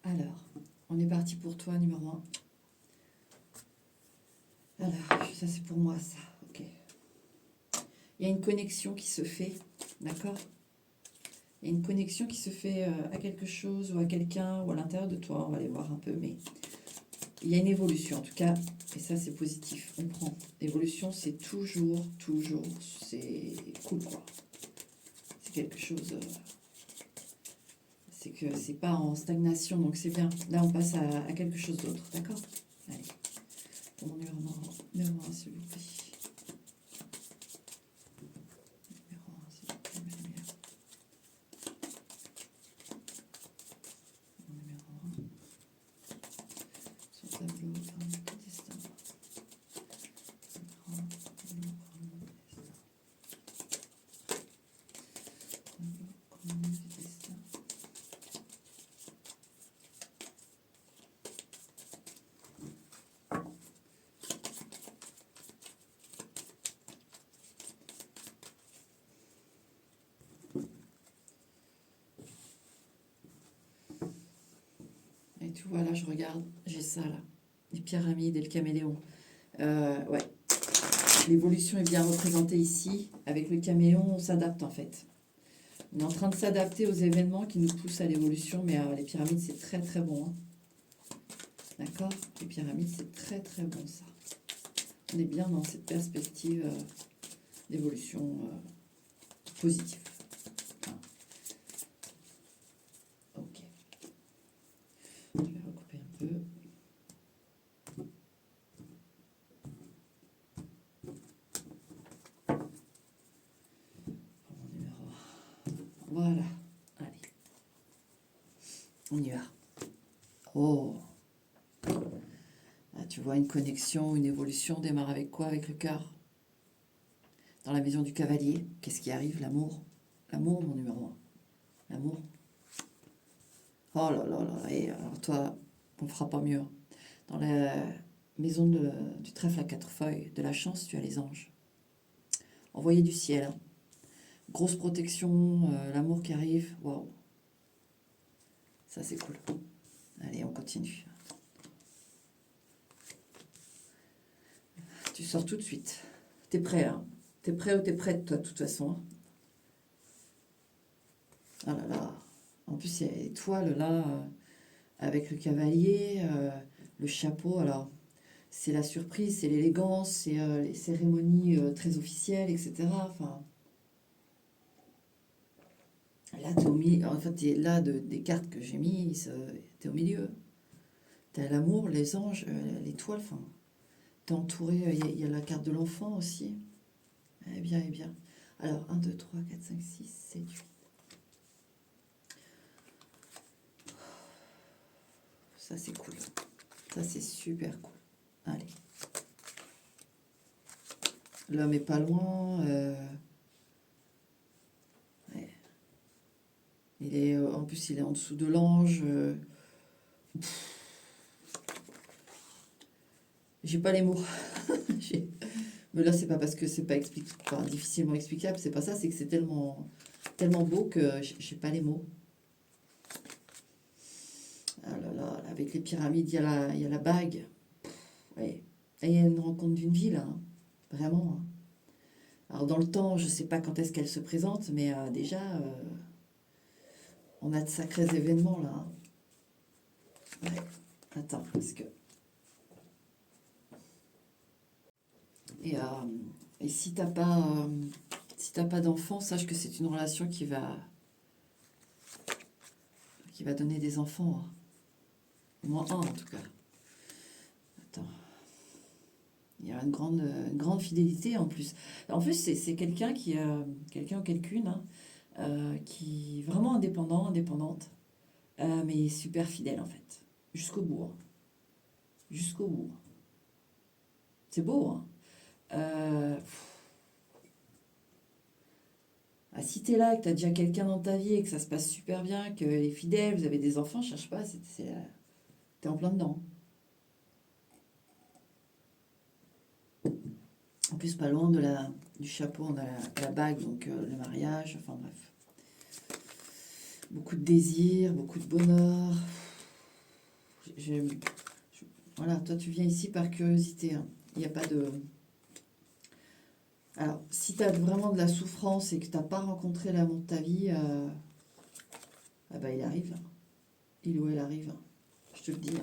Alors, on est parti pour toi, numéro un. Alors, ça c'est pour moi, ça. Ok. Il y a une connexion qui se fait, d'accord? Il y a une connexion qui se fait à quelque chose ou à quelqu'un ou à l'intérieur de toi. On va aller voir un peu, mais il y a une évolution en tout cas. Et ça, c'est positif. On prend. L'évolution, c'est toujours, c'est cool, quoi. C'est quelque chose... c'est que c'est pas en stagnation, donc c'est bien. Là, on passe à quelque chose d'autre, d'accord? Allez, pour mon numéro 1, s'il vous plaît. Numéro 1, s'il vous plaît, ma lumière. Mon numéro 1. Sur le tableau, un petit destin. Numéro 1, numéro 1, destin. Tableau, du destin. Et tu vois, là, je regarde, j'ai ça, là. Les pyramides et le caméléon. Ouais. L'évolution est bien représentée ici. Avec le caméléon, on s'adapte, en fait. On est en train de s'adapter aux événements qui nous poussent à l'évolution, mais les pyramides, c'est très bon. Hein. D'accord? Les pyramides, c'est très bon, ça. On est bien dans cette perspective d'évolution positive. Hein. Ok. Je vais recouper un peu. Pour mon numéro 1. Voilà. Allez. On y va. Oh. Là, tu vois une connexion, une évolution démarre avec quoi? Avec le cœur. Dans la maison du cavalier, qu'est-ce qui arrive? L'amour. L'amour, mon numéro 1. L'amour. Oh là là là. Et alors toi, on ne fera pas mieux. Dans la maison du trèfle à 4 feuilles, de la chance, tu as les anges. Envoyé du ciel. Hein. Grosse protection, l'amour qui arrive. Waouh. Ça, c'est cool. Allez, on continue. Tu sors tout de suite. T'es prêt, hein? T'es prêt ou t'es prête, toi, de toute façon. Hein. Ah là là. En plus, il y a l'étoile, là, avec le cavalier, le chapeau. Alors, c'est la surprise, c'est l'élégance, c'est les cérémonies très officielles, etc. Enfin, là, t'es au milieu. En fait, t'es là des cartes que j'ai mises, t'es au milieu. T'as l'amour, les anges, l'étoile, enfin. T'es entouré, il y a la carte de l'enfant aussi. Eh bien, eh bien. Alors, 1, 2, 3, 4, 5, 6, 7, 8. Ça, c'est cool. Ça, c'est super cool. Allez. L'homme est pas loin. Ouais. Il est, en plus, il est en dessous de l'ange. J'ai pas les mots. Mais là, c'est pas parce que c'est pas enfin, difficilement explicable. C'est pas ça. C'est que c'est tellement beau que j'ai pas les mots. Ah là là, avec les pyramides, il y a la bague. Ouais. Et il y a une rencontre d'une vie là. Hein. Vraiment. Hein. Alors dans le temps, je sais pas quand est-ce qu'elle se présente, mais déjà, on a de sacrés événements là. Hein. Ouais. Attends, parce que... Et, et si t'as pas d'enfant, sache que c'est une relation qui va donner des enfants. Hein. Au moins un en tout cas. Attends. Il y a une grande fidélité en plus. En plus, c'est quelqu'un quelqu'un ou quelqu'une, hein, qui est vraiment indépendante, mais super fidèle en fait. Jusqu'au bout. Hein. Jusqu'au bout. C'est beau, hein. Ah, si t'es là, que t'as déjà quelqu'un dans ta vie et que ça se passe super bien, qu'elle est fidèle, vous avez des enfants, cherche pas, t'es en plein dedans. En plus, pas loin du chapeau, on a la bague, donc le mariage, enfin bref. Beaucoup de désir, beaucoup de bonheur. voilà, toi tu viens ici par curiosité, hein. Il n'y a pas de... Alors, si tu as vraiment de la souffrance et que tu n'as pas rencontré l'amour de ta vie, ah bah, il arrive. Il ou elle arrive. Je te le dis.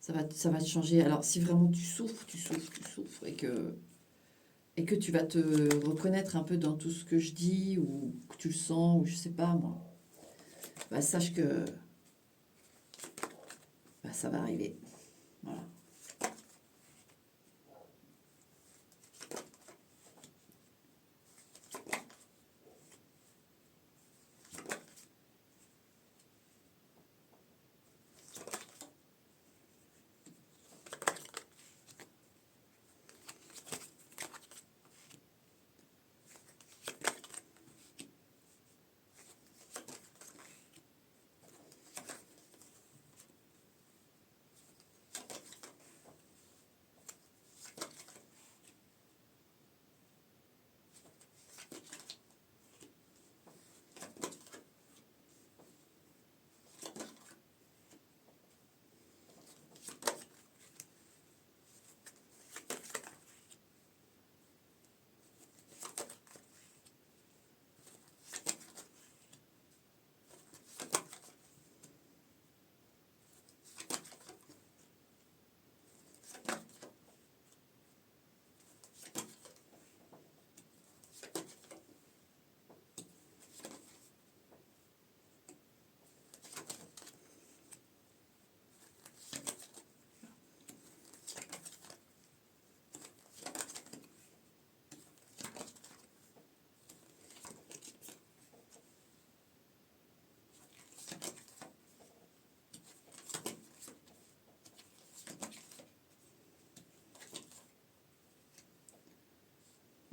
Ça va te changer. Alors, si vraiment tu souffres, et que tu vas te reconnaître un peu dans tout ce que je dis, ou que tu le sens, ou je sais pas moi, bah, sache que bah, ça va arriver. Voilà.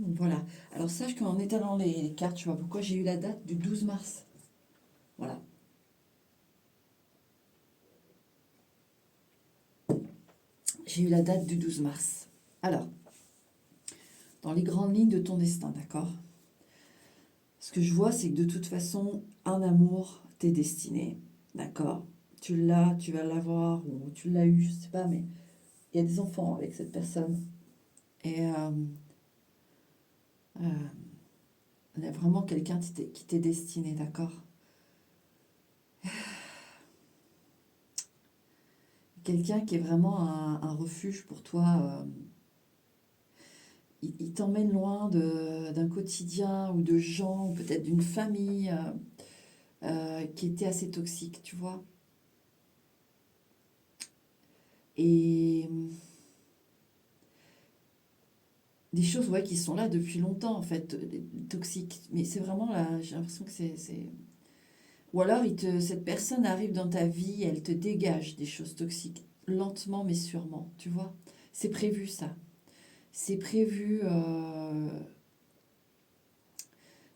Voilà. Alors sache qu'en étalant les cartes, tu vois pourquoi j'ai eu la date du 12 mars. Voilà. J'ai eu la date du 12 mars. Alors, dans les grandes lignes de ton destin, d'accord? Ce que je vois, c'est que de toute façon, un amour t'est destiné, d'accord? Tu l'as, tu vas l'avoir, ou tu l'as eu, je sais pas, mais il y a des enfants avec cette personne. Et euh, il y a vraiment quelqu'un qui t'est destiné, d'accord? Quelqu'un qui est vraiment un refuge pour toi. Il t'emmène loin d'un quotidien ou de gens, ou peut-être d'une famille qui était assez toxique, tu vois. Et des choses ouais, qui sont là depuis longtemps, en fait, toxiques. Mais c'est vraiment là, j'ai l'impression que c'est... Ou alors, cette personne arrive dans ta vie, elle te dégage des choses toxiques, lentement mais sûrement, tu vois. C'est prévu, ça. C'est prévu.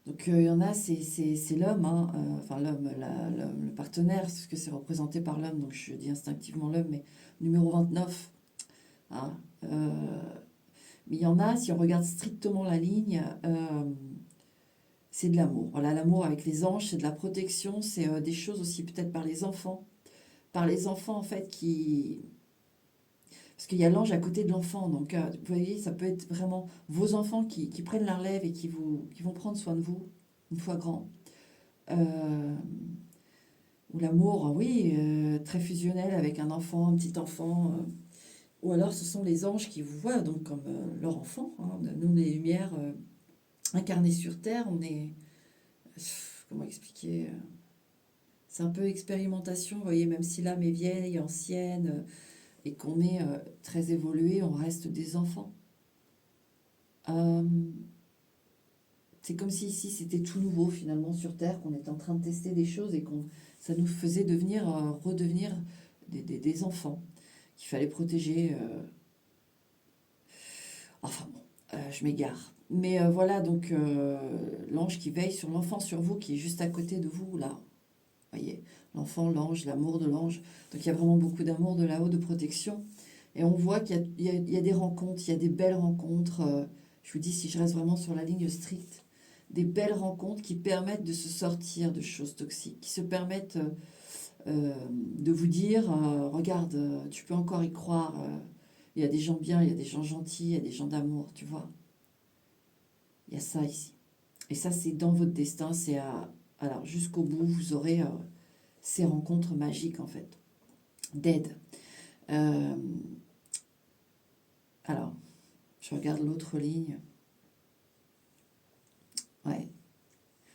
Donc, il y en a, c'est l'homme, hein, enfin l'homme, le partenaire, parce que c'est représenté par l'homme, donc je dis instinctivement l'homme, mais numéro 29. Hein, mais il y en a, si on regarde strictement la ligne, c'est de l'amour. Voilà, l'amour avec les anges, c'est de la protection, c'est des choses aussi peut-être par les enfants. Par les enfants, en fait, qui... Parce qu'il y a l'ange à côté de l'enfant, donc vous voyez, ça peut être vraiment vos enfants qui prennent la relève et qui vont prendre soin de vous, une fois grand. Euh, ou l'amour, oui, très fusionnel avec un enfant, un petit enfant. Ou alors ce sont les anges qui vous voient, donc comme leur enfant. Hein. Nous, les lumières incarnées sur Terre, on est... Comment expliquer c'est un peu expérimentation, vous voyez, même si l'âme est vieille, ancienne, et qu'on est très évolué, on reste des enfants. Euh, c'est comme si ici c'était tout nouveau finalement sur Terre, qu'on était en train de tester des choses et qu'on ça nous faisait redevenir des enfants qu'il fallait protéger. Enfin bon, je m'égare. Mais voilà, donc l'ange qui veille sur l'enfant, sur vous, qui est juste à côté de vous, là. Vous voyez, l'enfant, l'ange, l'amour de l'ange. Donc il y a vraiment beaucoup d'amour de là-haut, de protection. Et on voit qu'il y a des rencontres, il y a des belles rencontres. Je vous dis, si je reste vraiment sur la ligne stricte, des belles rencontres qui permettent de se sortir de choses toxiques, qui se permettent de vous dire, regarde, tu peux encore y croire, il y a des gens bien, il y a des gens gentils, il y a des gens d'amour, tu vois. Il y a ça ici. Et ça, c'est dans votre destin, c'est à... Alors, jusqu'au bout, vous aurez ces rencontres magiques, en fait, d'aide. Euh, alors, je regarde l'autre ligne. Ouais.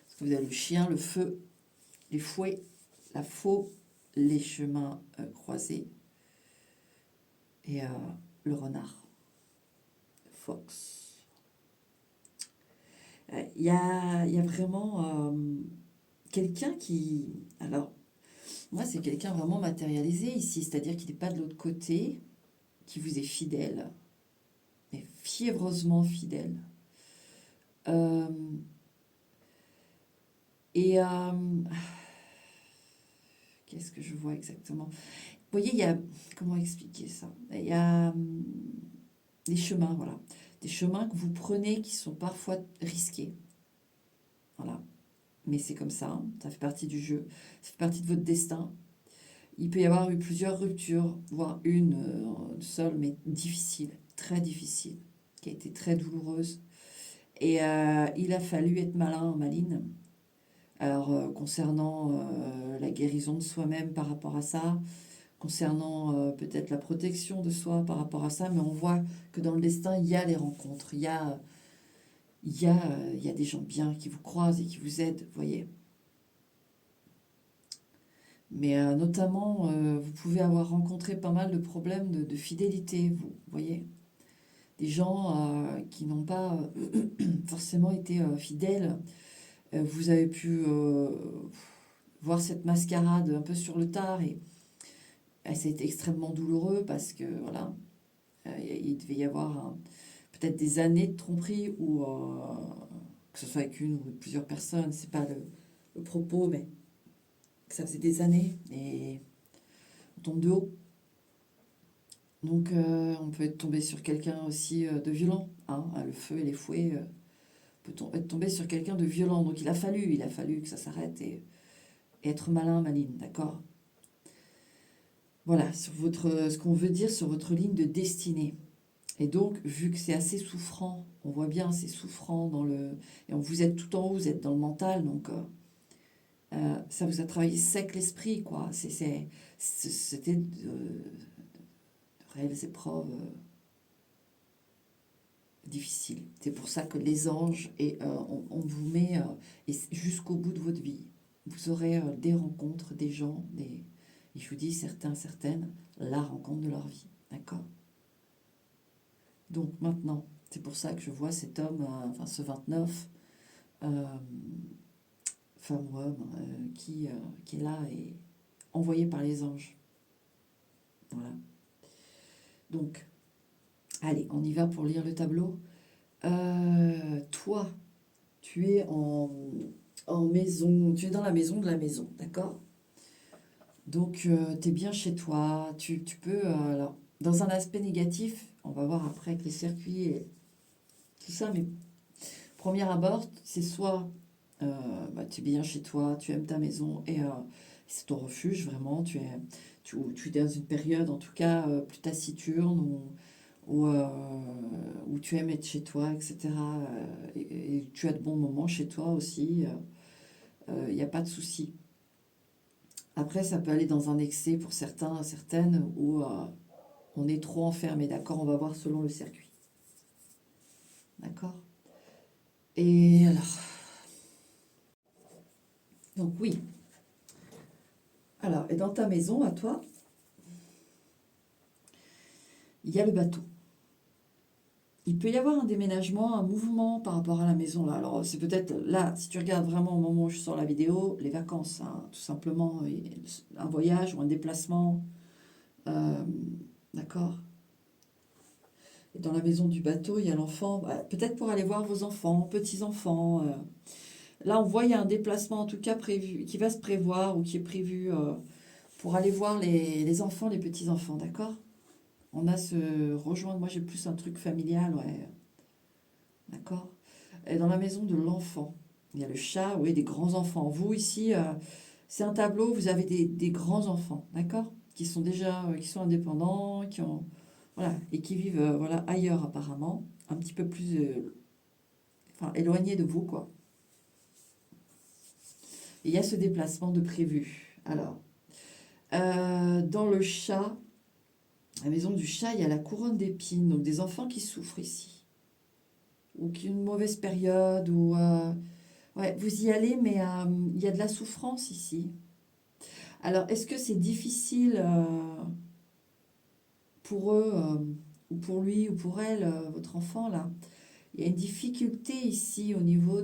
Parce que vous avez le chien, le feu, les fouets, la faux, les chemins croisés et le renard, le fox. Il y a vraiment quelqu'un qui... Alors, moi, c'est quelqu'un vraiment matérialisé ici, c'est-à-dire qu'il n'est pas de l'autre côté, qui vous est fidèle, mais fiévreusement fidèle. Euh, et qu'est-ce que je vois exactement? Vous voyez, il y a... Comment expliquer ça? Il y a des chemins, voilà. Des chemins que vous prenez qui sont parfois risqués. Voilà. Mais c'est comme ça, hein, ça fait partie du jeu, ça fait partie de votre destin. Il peut y avoir eu plusieurs ruptures, voire une seule, mais difficile, très difficile, qui a été très douloureuse. Et il a fallu être malin, maline. Alors, concernant la guérison de soi-même par rapport à ça, concernant peut-être la protection de soi par rapport à ça, mais on voit que dans le destin, il y a les rencontres, il y a des gens bien qui vous croisent et qui vous aident, vous voyez. Mais notamment, vous pouvez avoir rencontré pas mal de problèmes de fidélité, vous voyez. Des gens qui n'ont pas forcément été fidèles. Vous avez pu voir cette mascarade un peu sur le tard et ça a été extrêmement douloureux parce que voilà, il devait y avoir peut-être des années de tromperie ou que ce soit avec une ou plusieurs personnes, c'est pas le propos, mais que ça faisait des années et on tombe de haut. Donc on peut être tombé sur quelqu'un aussi de violent, hein, le feu et les fouets peut être tombé sur quelqu'un de violent. Donc il a fallu que ça s'arrête et être malin, maline, d'accord? Voilà, sur ce qu'on veut dire sur votre ligne de destinée. Et donc, vu que c'est assez souffrant, on voit bien, c'est souffrant et vous êtes tout en haut, vous êtes dans le mental, donc ça vous a travaillé sec l'esprit, quoi. C'était de réelles épreuves difficiles. C'est pour ça que les anges, on vous met et jusqu'au bout de votre vie. Vous aurez des rencontres, des gens, et je vous dis, certains, certaines, la rencontre de leur vie, d'accord? Donc maintenant, c'est pour ça que je vois cet homme, enfin ce 29, euh, femme ou homme, qui est là et envoyé par les anges. Voilà. Donc, allez, on y va pour lire le tableau. Toi, tu es en maison, tu es dans la maison de la maison, d'accord? Donc, tu es bien chez toi, tu peux... alors, dans un aspect négatif, on va voir après avec les circuits et tout ça, mais premier abord, c'est soit tu es bien chez toi, tu aimes ta maison et c'est ton refuge vraiment, tu es dans une période en tout cas plus taciturne où tu aimes être chez toi, etc. Et tu as de bons moments chez toi aussi, il n'y a pas de souci. Après, ça peut aller dans un excès pour certains, certaines, où on est trop enfermé, d'accord? On va voir selon le circuit, d'accord? Et alors, donc oui. Alors, et dans ta maison, à toi, il y a le bateau. Il peut y avoir un déménagement, un mouvement par rapport à la maison là. Alors c'est peut-être là, si tu regardes vraiment au moment où je sors la vidéo, les vacances, hein, tout simplement, et un voyage ou un déplacement, euh, d'accord? Et dans la maison du bateau, il y a l'enfant, peut-être pour aller voir vos enfants, petits-enfants. Là, on voit il y a un déplacement en tout cas prévu, qui va se prévoir ou qui est prévu pour aller voir les enfants, les petits-enfants, d'accord? On a ce rejoindre, moi j'ai plus un truc familial, ouais, d'accord? Et dans la maison de l'enfant, il y a le chat, oui, des grands-enfants. Vous, ici, C'est un tableau, vous avez des grands enfants, d'accord? Qui sont déjà, qui sont indépendants, qui ont, voilà, et qui vivent, voilà, ailleurs apparemment, un petit peu plus, enfin, éloignés de vous, quoi. Et il y a ce déplacement de prévu. Alors, dans le chat, la maison du chat, il y a la couronne d'épines, donc des enfants qui souffrent ici, ou qui ont une mauvaise période, ou ouais, vous y allez, mais il y a de la souffrance ici. Alors, est-ce que c'est difficile pour eux, ou pour lui, ou pour elle, votre enfant là? Il y a une difficulté ici au niveau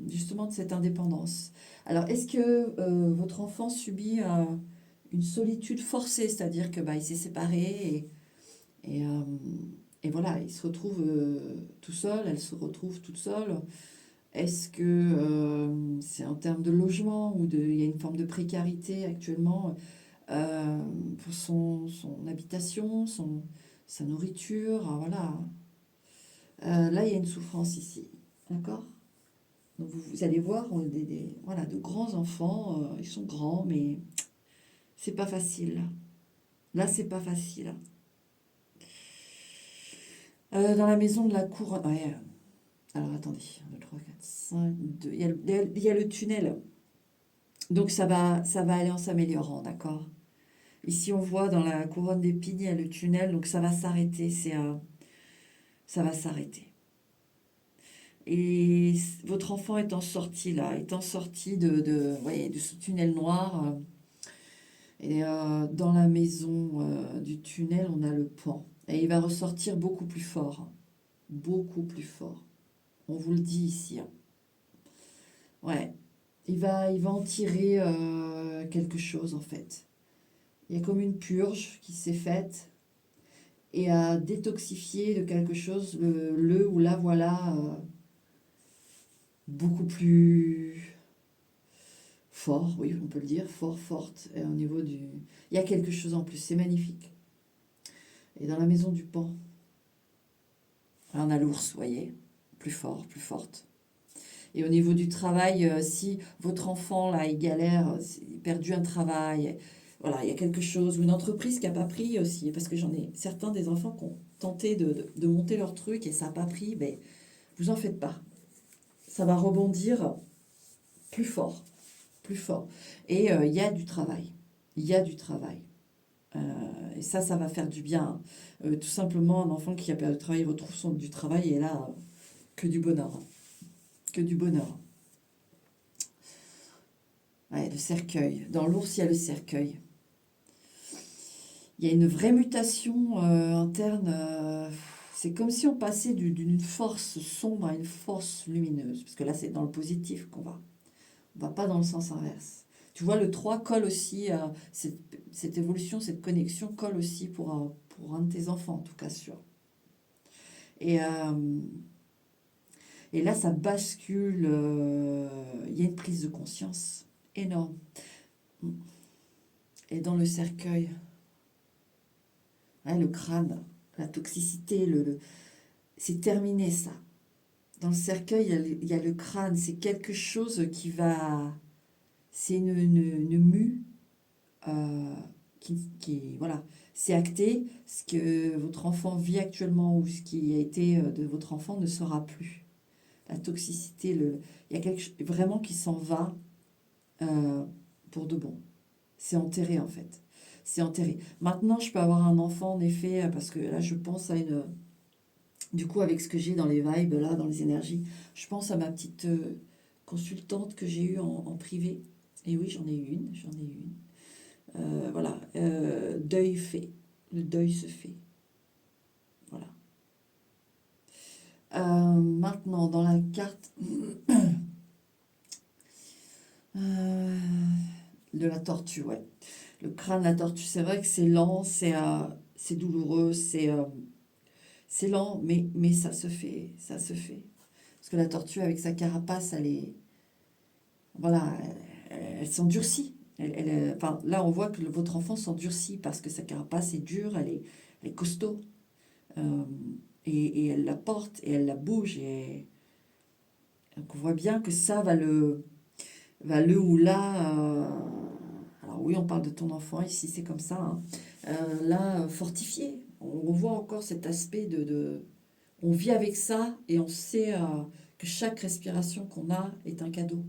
justement de cette indépendance. Alors, est-ce que votre enfant subit une solitude forcée, c'est-à-dire que bah, il s'est séparé et, euh, et voilà, il se retrouve tout seul, elle se retrouve toute seule. Est-ce que c'est en termes de logement ou il y a une forme de précarité actuellement pour son habitation, sa nourriture, voilà. Là, il y a une souffrance ici, d'accord? Donc vous allez voir voilà, de grands enfants, ils sont grands, mais c'est pas facile. Là, c'est pas facile. Dans la maison de la cour, ouais. Alors attendez, 1, 2, 3, 4, 5, 2. Il y a le tunnel. Donc ça va aller en s'améliorant, d'accord? Ici, on voit dans la couronne d'épines, il y a le tunnel, donc ça va s'arrêter. Ça va s'arrêter. Et votre enfant est en sortie là, est en sortie voyez, de ce tunnel noir. Et dans la maison du tunnel, on a le pan. Et il va ressortir beaucoup plus fort. Hein. Beaucoup plus fort. On vous le dit ici. Hein. Ouais. Il va en tirer quelque chose en fait. Il y a comme une purge qui s'est faite et à détoxifier de quelque chose ou la voilà beaucoup plus fort, oui, on peut le dire, fort, forte, au niveau du... Il y a quelque chose en plus, c'est magnifique. Et dans la maison du pan, là, on a l'ours, vous voyez, plus fort, plus forte. Et au niveau du travail, si votre enfant, là, il galère, il a perdu un travail, voilà, il y a quelque chose, ou une entreprise qui n'a pas pris aussi, parce que j'en ai certains des enfants qui ont tenté de monter leur truc et ça n'a pas pris, ben, vous en faites pas. Ça va rebondir plus fort, plus fort. Et il y a du travail. Il y a du travail. Et ça va faire du bien. Tout simplement, un enfant qui a perdu le travail retrouve du travail et là, que du bonheur. Que du bonheur. Ouais, le cercueil. Dans l'ours, il y a le cercueil. Il y a une vraie mutation interne. C'est comme si on passait d'une force sombre à une force lumineuse. Parce que là, c'est dans le positif qu'on va. On va pas dans le sens inverse. Tu vois, le 3 colle aussi, cette évolution, cette connexion colle aussi pour un de tes enfants, en tout cas sûr. Et, euh, et là, ça bascule, il y a une prise de conscience énorme. Et dans le cercueil, ouais, le crâne, la toxicité, c'est terminé ça. Dans le cercueil, il y a le crâne, c'est quelque chose qui va... C'est une mue voilà, c'est acté. Ce que votre enfant vit actuellement ou ce qui a été de votre enfant ne sera plus. La toxicité, il y a quelque chose vraiment qui s'en va euh, pour de bon. C'est enterré en fait. C'est enterré. Maintenant, je peux avoir un enfant en effet, parce que là, je pense à une... Du coup, avec ce que j'ai dans les vibes, là, dans les énergies, je pense à ma petite consultante que j'ai eue en privé. Et oui, j'en ai eu une, j'en ai eu une. Voilà, deuil fait. Le deuil se fait. Voilà. Maintenant, dans la carte euh, de la tortue, ouais. Le crâne de la tortue, c'est vrai que c'est lent, c'est douloureux, c'est lent, mais ça se fait, ça se fait. Parce que la tortue, avec sa carapace, voilà, elle s'endurcit. Enfin, là, on voit que votre enfant s'endurcit parce que sa carapace est dure, elle est costaud. Euh, et elle la porte et elle la bouge. Donc on voit bien que ça va va le ou la... alors oui, on parle de ton enfant, ici c'est comme ça, hein, là, fortifié. On revoit encore cet aspect on vit avec ça et on sait que chaque respiration qu'on a est un cadeau.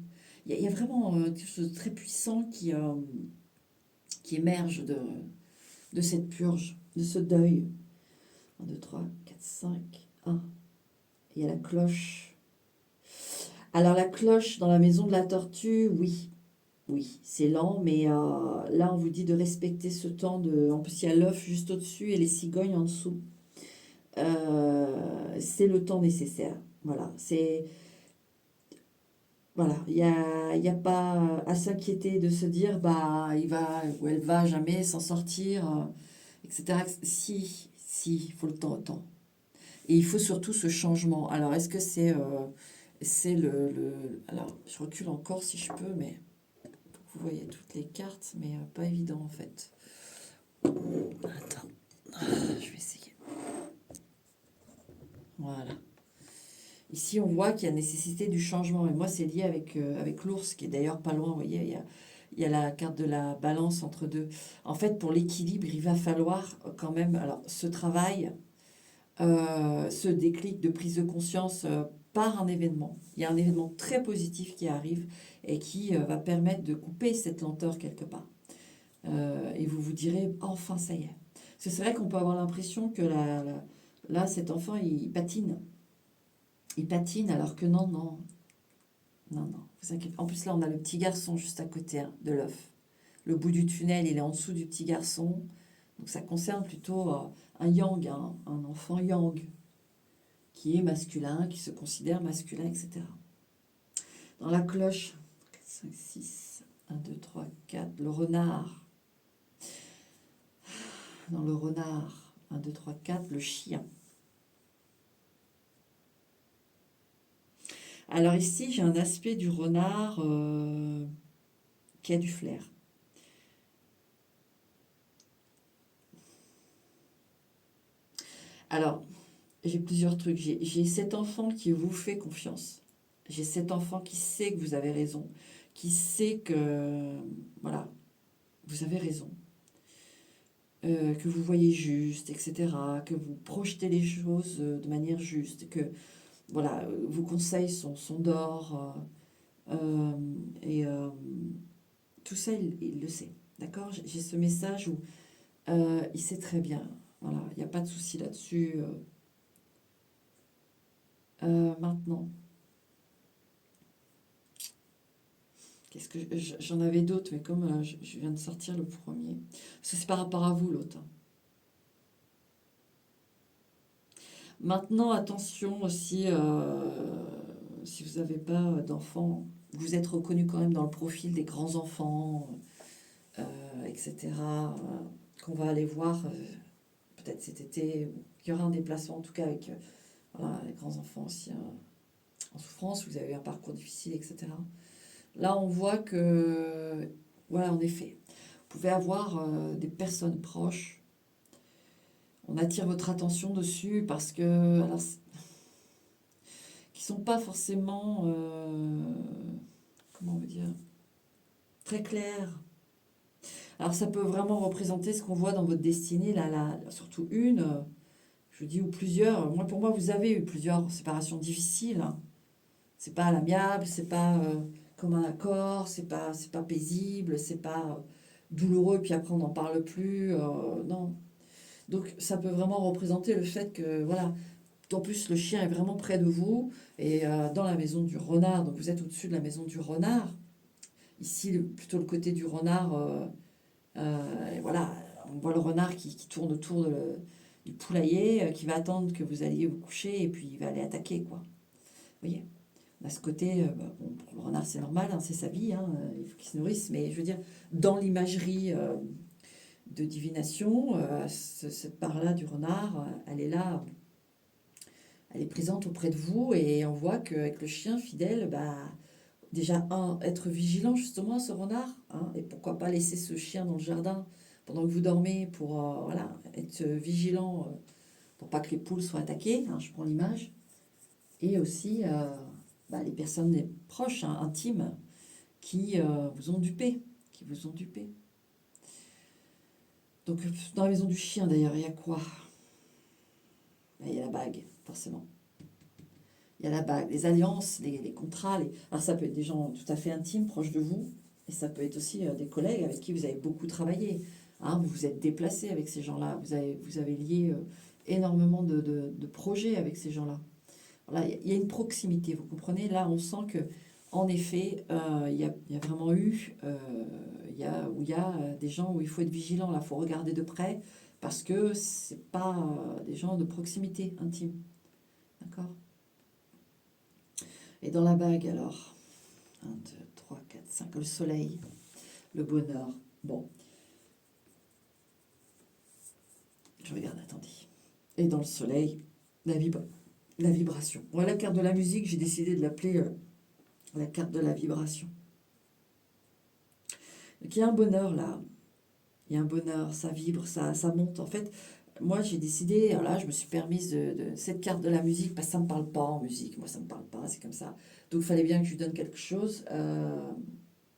Il y a vraiment quelque chose de très puissant qui émerge de cette purge, de ce deuil. 1, 2, 3, 4, 5, 1. Il y a la cloche. Alors la cloche dans la maison de la tortue, oui. Oui, c'est lent, mais là on vous dit de respecter ce temps de... En plus il y a l'œuf juste au-dessus et les cigognes en dessous. C'est le temps nécessaire. Voilà, c'est... Voilà, il y a pas à s'inquiéter de se dire, bah, il va ou elle va jamais s'en sortir, etc. Si, il faut le temps. Et il faut surtout ce changement. Alors, est-ce que c'est alors, je recule encore si je peux, mais vous voyez toutes les cartes, mais pas évident en fait. Attends, je vais essayer. Voilà. Ici, on voit qu'il y a nécessité du changement. Et moi, c'est lié avec l'ours, qui est d'ailleurs pas loin. Vous voyez, il y a la carte de la balance entre deux. En fait, pour l'équilibre, il va falloir quand même, alors, ce travail, ce déclic de prise de conscience par un événement. Il y a un événement très positif qui arrive et qui va permettre de couper cette lenteur quelque part. Et vous vous direz, enfin, ça y est. Parce que c'est vrai qu'on peut avoir l'impression que là, cet enfant, il patine. Il patine alors que non, vous inquiétez. En plus là on a le petit garçon juste à côté hein, de l'œuf. Le bout du tunnel il est en dessous du petit garçon. Donc ça concerne plutôt un yang, hein, un enfant yang, qui est masculin, qui se considère masculin, etc. Dans la cloche, 4, 5, 6, 1, 2, 3, 4, le renard. Dans le renard, 1, 2, 3, 4, le chien. Alors ici, j'ai un aspect du renard qui a du flair. Alors, j'ai plusieurs trucs. J'ai cet enfant qui vous fait confiance. J'ai cet enfant qui sait que vous avez raison, qui sait que, voilà, vous avez raison, que vous voyez juste, etc., que vous projetez les choses de manière juste, que, voilà, vos conseils sont d'or, et tout ça, il le sait. D'accord. J'ai ce message où il sait très bien. Voilà, il n'y a pas de souci là-dessus. Maintenant, qu'est-ce que j'en avais d'autres, mais comme je viens de sortir le premier, parce que c'est par rapport à vous l'autre. Maintenant, attention aussi, si vous n'avez pas d'enfants, vous êtes reconnu quand même dans le profil des grands enfants, etc. Qu'on va aller voir peut-être cet été. Il y aura un déplacement en tout cas avec voilà, les grands enfants aussi en souffrance. Vous avez eu un parcours difficile, etc. Là, on voit que, voilà, en effet, vous pouvez avoir des personnes proches. On attire votre attention dessus parce que, alors, qui sont pas forcément, comment on veut dire, très clairs. Alors, ça peut vraiment représenter ce qu'on voit dans votre destinée, là, surtout une, je dis, ou plusieurs. Moi, pour moi, vous avez eu plusieurs séparations difficiles. Hein. C'est pas à l'amiable, c'est pas comme un accord, c'est pas paisible, c'est pas douloureux, puis après on n'en parle plus. Non. Donc ça peut vraiment représenter le fait que, voilà, en plus le chien est vraiment près de vous, et dans la maison du renard, donc vous êtes au-dessus de la maison du renard. Ici, plutôt le côté du renard, et voilà, on voit le renard qui tourne autour du poulailler, qui va attendre que vous alliez vous coucher, et puis il va aller attaquer, quoi. Vous voyez? À ce côté, bon, pour le renard c'est normal, hein, c'est sa vie, hein, il faut qu'il se nourrisse, mais je veux dire, dans l'imagerie de divination, cette part-là du renard, elle est là, elle est présente auprès de vous, et on voit qu'avec le chien fidèle, bah, déjà, être vigilant justement à ce renard, hein, et pourquoi pas laisser ce chien dans le jardin pendant que vous dormez pour voilà, être vigilant pour pas que les poules soient attaquées, hein, je prends l'image, et aussi bah, les personnes proches, hein, intimes, qui vous ont dupé, qui vous ont dupé. Donc, dans la maison du chien, d'ailleurs, il y a quoi? Il y a la bague, forcément. Il y a la bague, les alliances, les contrats. Alors, ça peut être des gens tout à fait intimes, proches de vous, et ça peut être aussi des collègues avec qui vous avez beaucoup travaillé. Hein, vous vous êtes déplacé avec ces gens-là. Vous avez lié énormément de projets avec ces gens-là. Voilà, il y a une proximité, vous comprenez? Là, on sent que, en effet, il y a vraiment eu, il y a des gens où il faut être vigilant, là, il faut regarder de près, parce que c'est pas des gens de proximité intime, d'accord? Et dans la bague, alors, 1, 2, 3, 4, 5, le soleil, le bonheur. Bon, je regarde, attendez. Et dans le soleil, la vibration. Bon, la carte de la musique, j'ai décidé de l'appeler la carte de la vibration. Donc il y a un bonheur là, il y a un bonheur, ça vibre, ça monte. En fait, moi j'ai décidé, alors là je me suis permise cette carte de la musique, parce que ça ne me parle pas en musique, moi ça ne me parle pas, c'est comme ça. Donc il fallait bien que je lui donne quelque chose,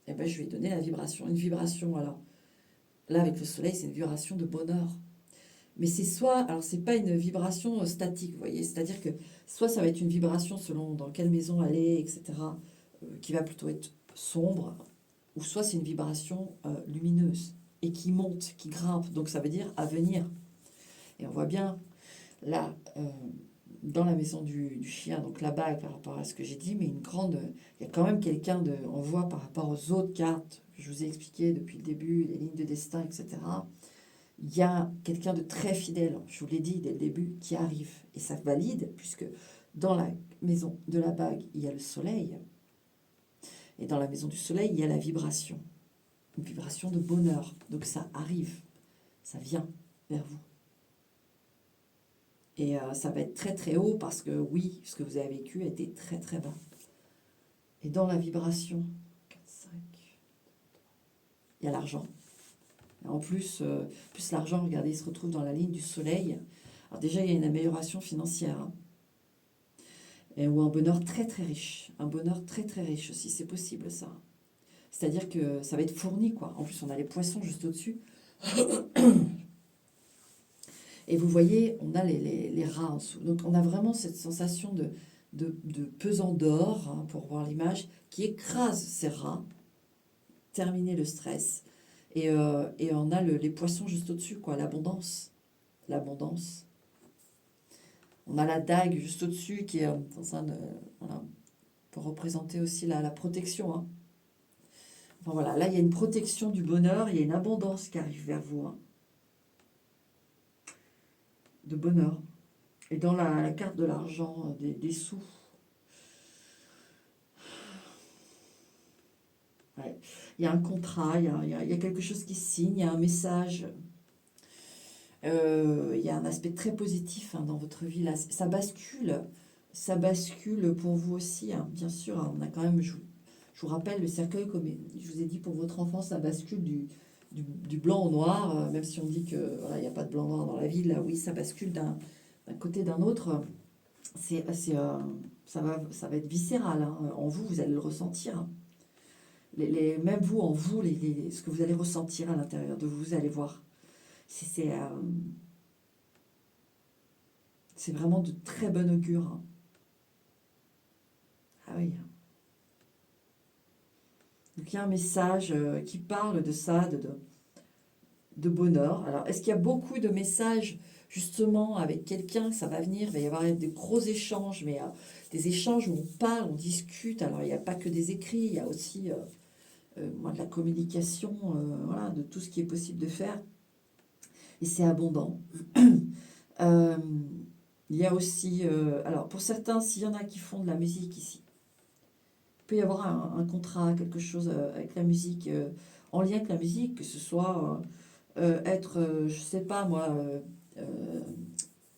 et ben je lui ai donné la vibration, une vibration. Alors là avec le soleil, c'est une vibration de bonheur. Mais c'est soit, alors c'est pas une vibration statique, vous voyez, c'est-à-dire que soit ça va être une vibration selon dans quelle maison elle est, etc., qui va plutôt être sombre, ou soit c'est une vibration lumineuse et qui monte, qui grimpe, donc ça veut dire à venir. Et on voit bien là, dans la maison du chien, donc la bague par rapport à ce que j'ai dit, mais il y a quand même quelqu'un on voit par rapport aux autres cartes que je vous ai expliquées depuis le début, les lignes de destin, etc. Il y a quelqu'un de très fidèle, je vous l'ai dit dès le début, qui arrive. Et ça valide, puisque dans la maison de la bague, il y a le soleil. Et dans la maison du soleil, il y a la vibration. Une vibration de bonheur. Donc ça arrive, ça vient vers vous. Et ça va être très très haut parce que oui, ce que vous avez vécu a été très très bas. Et dans la vibration, 4, 5, il y a l'argent. En plus, l'argent, regardez, il se retrouve dans la ligne du soleil. Alors déjà, il y a une amélioration financière. Hein. Ou un bonheur très très riche. Un bonheur très très riche aussi, c'est possible ça. C'est-à-dire que ça va être fourni, quoi. En plus, on a les poissons juste au-dessus. Et vous voyez, on a les rats en dessous. Donc on a vraiment cette sensation de pesant d'or, hein, pour voir l'image, qui écrase ces rats, terminer le stress. Et on a les poissons juste au-dessus, quoi, l'abondance. L'abondance. On a la dague juste au-dessus qui est voilà, pour représenter aussi la protection. Hein. Enfin voilà, là il y a une protection du bonheur, il y a une abondance qui arrive vers vous. Hein. De bonheur. Et dans la carte de l'argent, des sous. Ouais. Il y a un contrat, il y a quelque chose qui se signe, il y a un message. Il y a un aspect très positif, hein, dans votre vie. Là, ça bascule pour vous aussi, hein, bien sûr. Hein, on a quand même, je vous rappelle, le cercueil, comme je vous ai dit, pour votre enfant, ça bascule du blanc au noir, même si on dit que voilà, il n'y a pas de blanc-noir dans la vie. Là, oui, ça bascule d'un côté d'un autre. Ça va être viscéral. Hein. En vous, vous allez le ressentir. Hein. Même vous, en vous, ce que vous allez ressentir à l'intérieur de vous, vous allez voir. C'est vraiment de très bon augure. Hein. Ah oui. Donc il y a un message qui parle de ça, de bonheur. Alors, est-ce qu'il y a beaucoup de messages justement avec quelqu'un, ça va venir, il va y avoir des gros échanges, mais des échanges où on parle, on discute. Alors, il n'y a pas que des écrits, il y a aussi de la communication, voilà, de tout ce qui est possible de faire. Et c'est abondant. Euh, il y a aussi, alors pour certains, s'il y en a qui font de la musique ici, il peut y avoir un contrat, quelque chose avec la musique, en lien avec la musique, que ce soit être, je sais pas moi,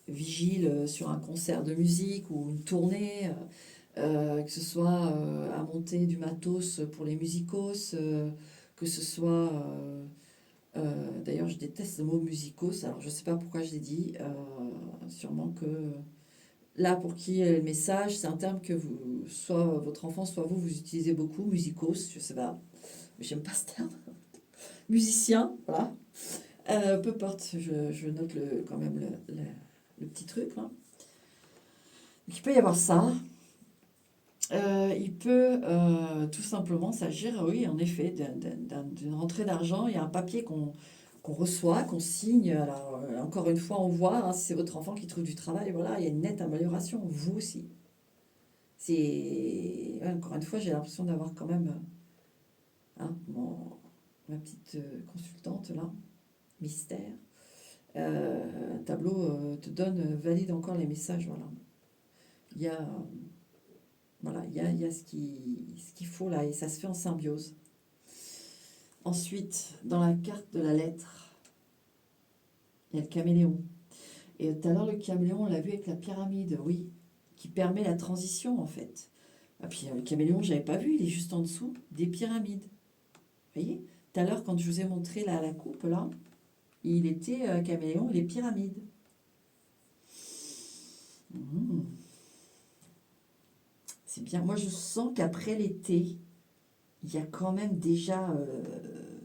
vigile sur un concert de musique ou une tournée, que ce soit à monter du matos pour les musicos, que ce soit... d'ailleurs, je déteste le mot musicos, alors je sais pas pourquoi je l'ai dit, sûrement que Là, pour qui le message, c'est un terme que vous, soit votre enfant, soit vous, vous utilisez beaucoup, musicos, je sais pas, mais j'aime pas ce terme. Musicien, voilà. Peu importe, je note quand même le petit truc, là. Donc, il peut y avoir ça. Il peut tout simplement s'agir, oui, en effet, d'une rentrée d'argent. Il y a un papier qu'on reçoit, qu'on signe. Alors, encore une fois, on voit, hein, si c'est votre enfant qui trouve du travail, voilà, il y a une nette amélioration. Vous aussi. C'est, ouais, encore une fois, j'ai l'impression d'avoir quand même hein, ma petite consultante là, mystère. Un tableau te donne, valide encore les messages. Voilà. Il y a, voilà, il y a ce qu'il faut là et ça se fait en symbiose. Ensuite, dans la carte de la lettre, il y a le caméléon. Et tout à l'heure, le caméléon, on l'a vu avec la pyramide, oui, qui permet la transition en fait. Et puis le caméléon, je n'avais pas vu, il est juste en dessous des pyramides. Vous voyez, tout à l'heure, quand je vous ai montré la coupe là, il était caméléon et les pyramides. Mmh. C'est bien. Moi, je sens qu'après l'été, il y a quand même déjà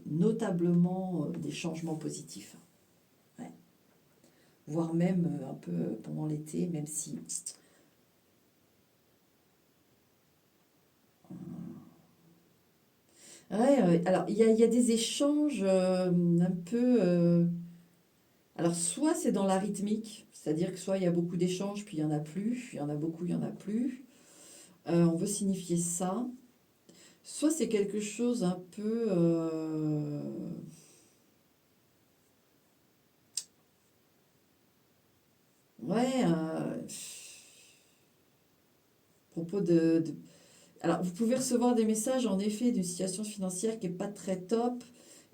notablement des changements positifs. Ouais. Voire même un peu pendant l'été, même si... Ouais, alors il y a des échanges un peu... alors soit c'est dans la rythmique, c'est-à-dire que soit il y a beaucoup d'échanges, puis il n'y en a plus, il y en a beaucoup, il n'y en a plus. On veut signifier ça. Soit c'est quelque chose un peu... ouais, propos alors, vous pouvez recevoir des messages, en effet, d'une situation financière qui n'est pas très top,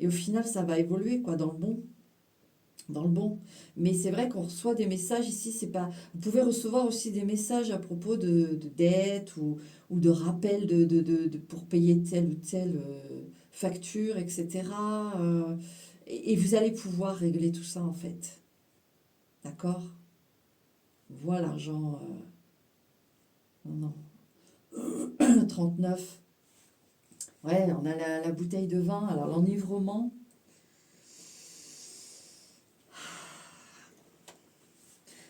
et au final, ça va évoluer, quoi, dans le bon. Dans le bon. Mais c'est vrai qu'on reçoit des messages ici, c'est pas... Vous pouvez recevoir aussi des messages à propos de dettes ou de rappels pour payer telle ou telle facture, etc. Et vous allez pouvoir régler tout ça, en fait. D'accord? Voilà, l'argent... non, non. 39. Ouais, on a la bouteille de vin. Alors, l'enivrement...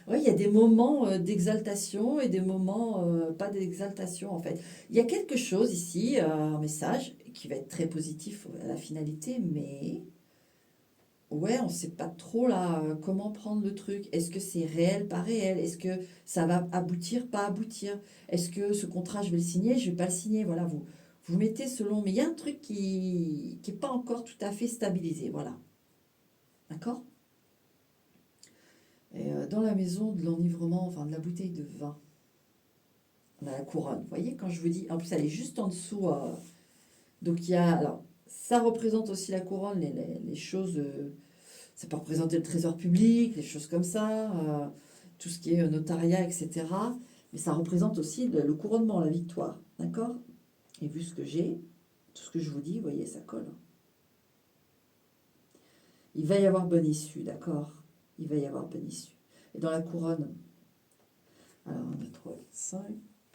Oui, il y a des moments d'exaltation et des moments pas d'exaltation en fait. Il y a quelque chose ici, un message qui va être très positif à la finalité, mais ouais, on ne sait pas trop là comment prendre le truc. Est-ce que c'est réel, pas réel? Est-ce que ça va aboutir, pas aboutir? Est-ce que ce contrat, je vais le signer, je vais pas le signer? Voilà, vous mettez selon... Mais il y a un truc qui n'est pas encore tout à fait stabilisé, voilà. D'accord? Et dans la maison de l'enivrement, enfin de la bouteille de vin, on a la couronne. Vous voyez, quand je vous dis, en plus elle est juste en dessous. Donc il y a, alors ça représente aussi la couronne, les choses, ça peut représenter le trésor public, les choses comme ça, tout ce qui est notariat, etc. Mais ça représente aussi le couronnement, la victoire. D'accord? Et vu ce que j'ai, tout ce que je vous dis, vous voyez, ça colle. Il va y avoir bonne issue, d'accord? Il va y avoir bonne issue. Et dans la couronne, alors 1, 2, 3, 4, 5.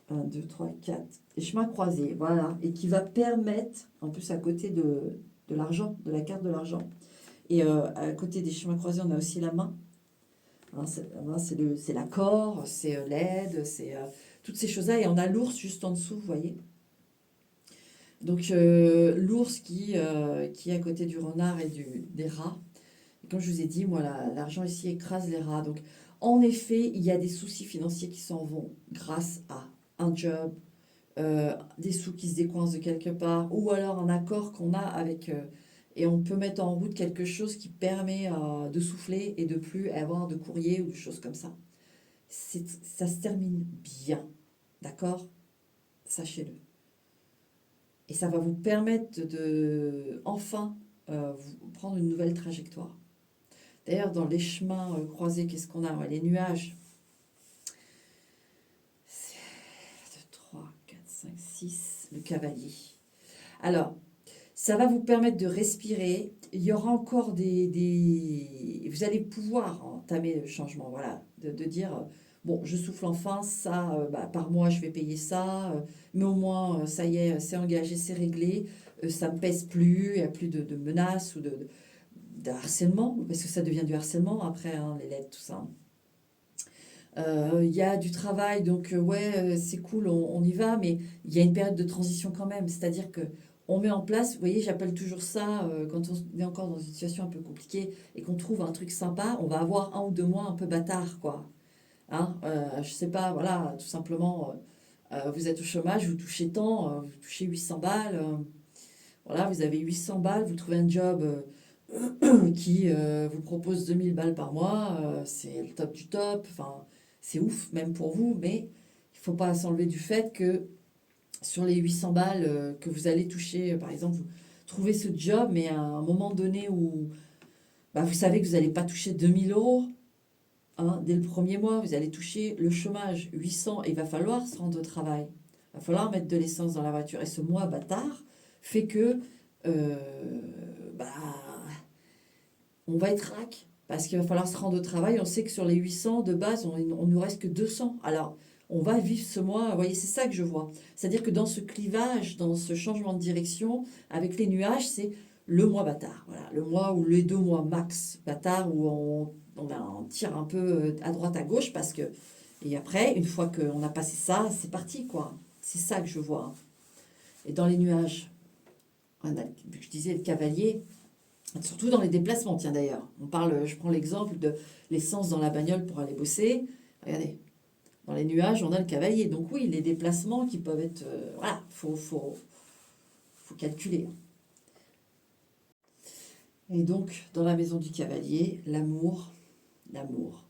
1, 2, 3, 4. Et chemin croisé, voilà. Et qui va permettre, en plus à côté de l'argent, de la carte de l'argent. Et à côté des chemins croisés, on a aussi la main. Hein, c'est l'accord, c'est l'aide, c'est toutes ces choses-là. Et on a l'ours juste en dessous, vous voyez. Donc l'ours qui est à côté du renard et des rats. Et comme je vous ai dit, moi, l'argent ici écrase les rats. Donc en effet, il y a des soucis financiers qui s'en vont grâce à un job, des sous qui se décoincent de quelque part, ou alors un accord qu'on a avec... et on peut mettre en route quelque chose qui permet de souffler et de plus avoir de courrier ou de choses comme ça. Ça se termine bien, d'accord? Sachez-le. Et ça va vous permettre de enfin prendre une nouvelle trajectoire. D'ailleurs, dans les chemins croisés, qu'est-ce qu'on a? Ouais, les nuages. 2, 3, 4, 5, 6, le cavalier. Alors, ça va vous permettre de respirer. Il y aura encore vous allez pouvoir entamer le changement, voilà, de dire, bon, je souffle enfin, ça, bah, par mois, je vais payer ça, mais au moins, ça y est, c'est engagé, c'est réglé, ça ne me pèse plus, il n'y a plus de menaces ou de harcèlement, parce que ça devient du harcèlement après, hein, les lettres, tout ça. Il y a du travail, donc ouais, c'est cool, on y va, mais il y a une période de transition quand même. C'est-à-dire que on met en place, vous voyez, j'appelle toujours ça, quand on est encore dans une situation un peu compliquée et qu'on trouve un truc sympa, on va avoir 1 ou 2 mois un peu bâtard, quoi. Hein, je sais pas, voilà, tout simplement, vous êtes au chômage, vous touchez tant, vous touchez 800 balles, voilà, vous avez 800 balles, vous trouvez un job qui vous propose 2 000 balles par mois, c'est le top du top, enfin, c'est ouf même pour vous, mais il ne faut pas s'enlever du fait que sur les 800 balles que vous allez toucher, par exemple, vous trouvez ce job, mais à un moment donné où bah, vous savez que vous n'allez pas toucher 2 000 euros, hein, dès le premier mois, vous allez toucher le chômage, 800, et il va falloir se rendre au travail. Il va falloir mettre de l'essence dans la voiture. Et ce mois bâtard fait que euh, bah, on va être rack parce qu'il va falloir se rendre au travail. On sait que sur les 800 de base, on nous reste que 200. Alors, on va vivre ce mois. Vous voyez, c'est ça que je vois. C'est-à-dire que dans ce clivage, dans ce changement de direction, avec les nuages, c'est le mois bâtard. Voilà, le mois ou les 2 mois max bâtard où on tire un peu à droite, à gauche parce que. Et après, une fois qu'on a passé ça, c'est parti, quoi. C'est ça que je vois. Et dans les nuages, je disais le cavalier, surtout dans les déplacements, tiens d'ailleurs. Je prends l'exemple de l'essence dans la bagnole pour aller bosser. Regardez, dans les nuages, on a le cavalier. Donc oui, les déplacements qui peuvent être... voilà, faut calculer. Et donc, dans la maison du cavalier, l'amour, l'amour.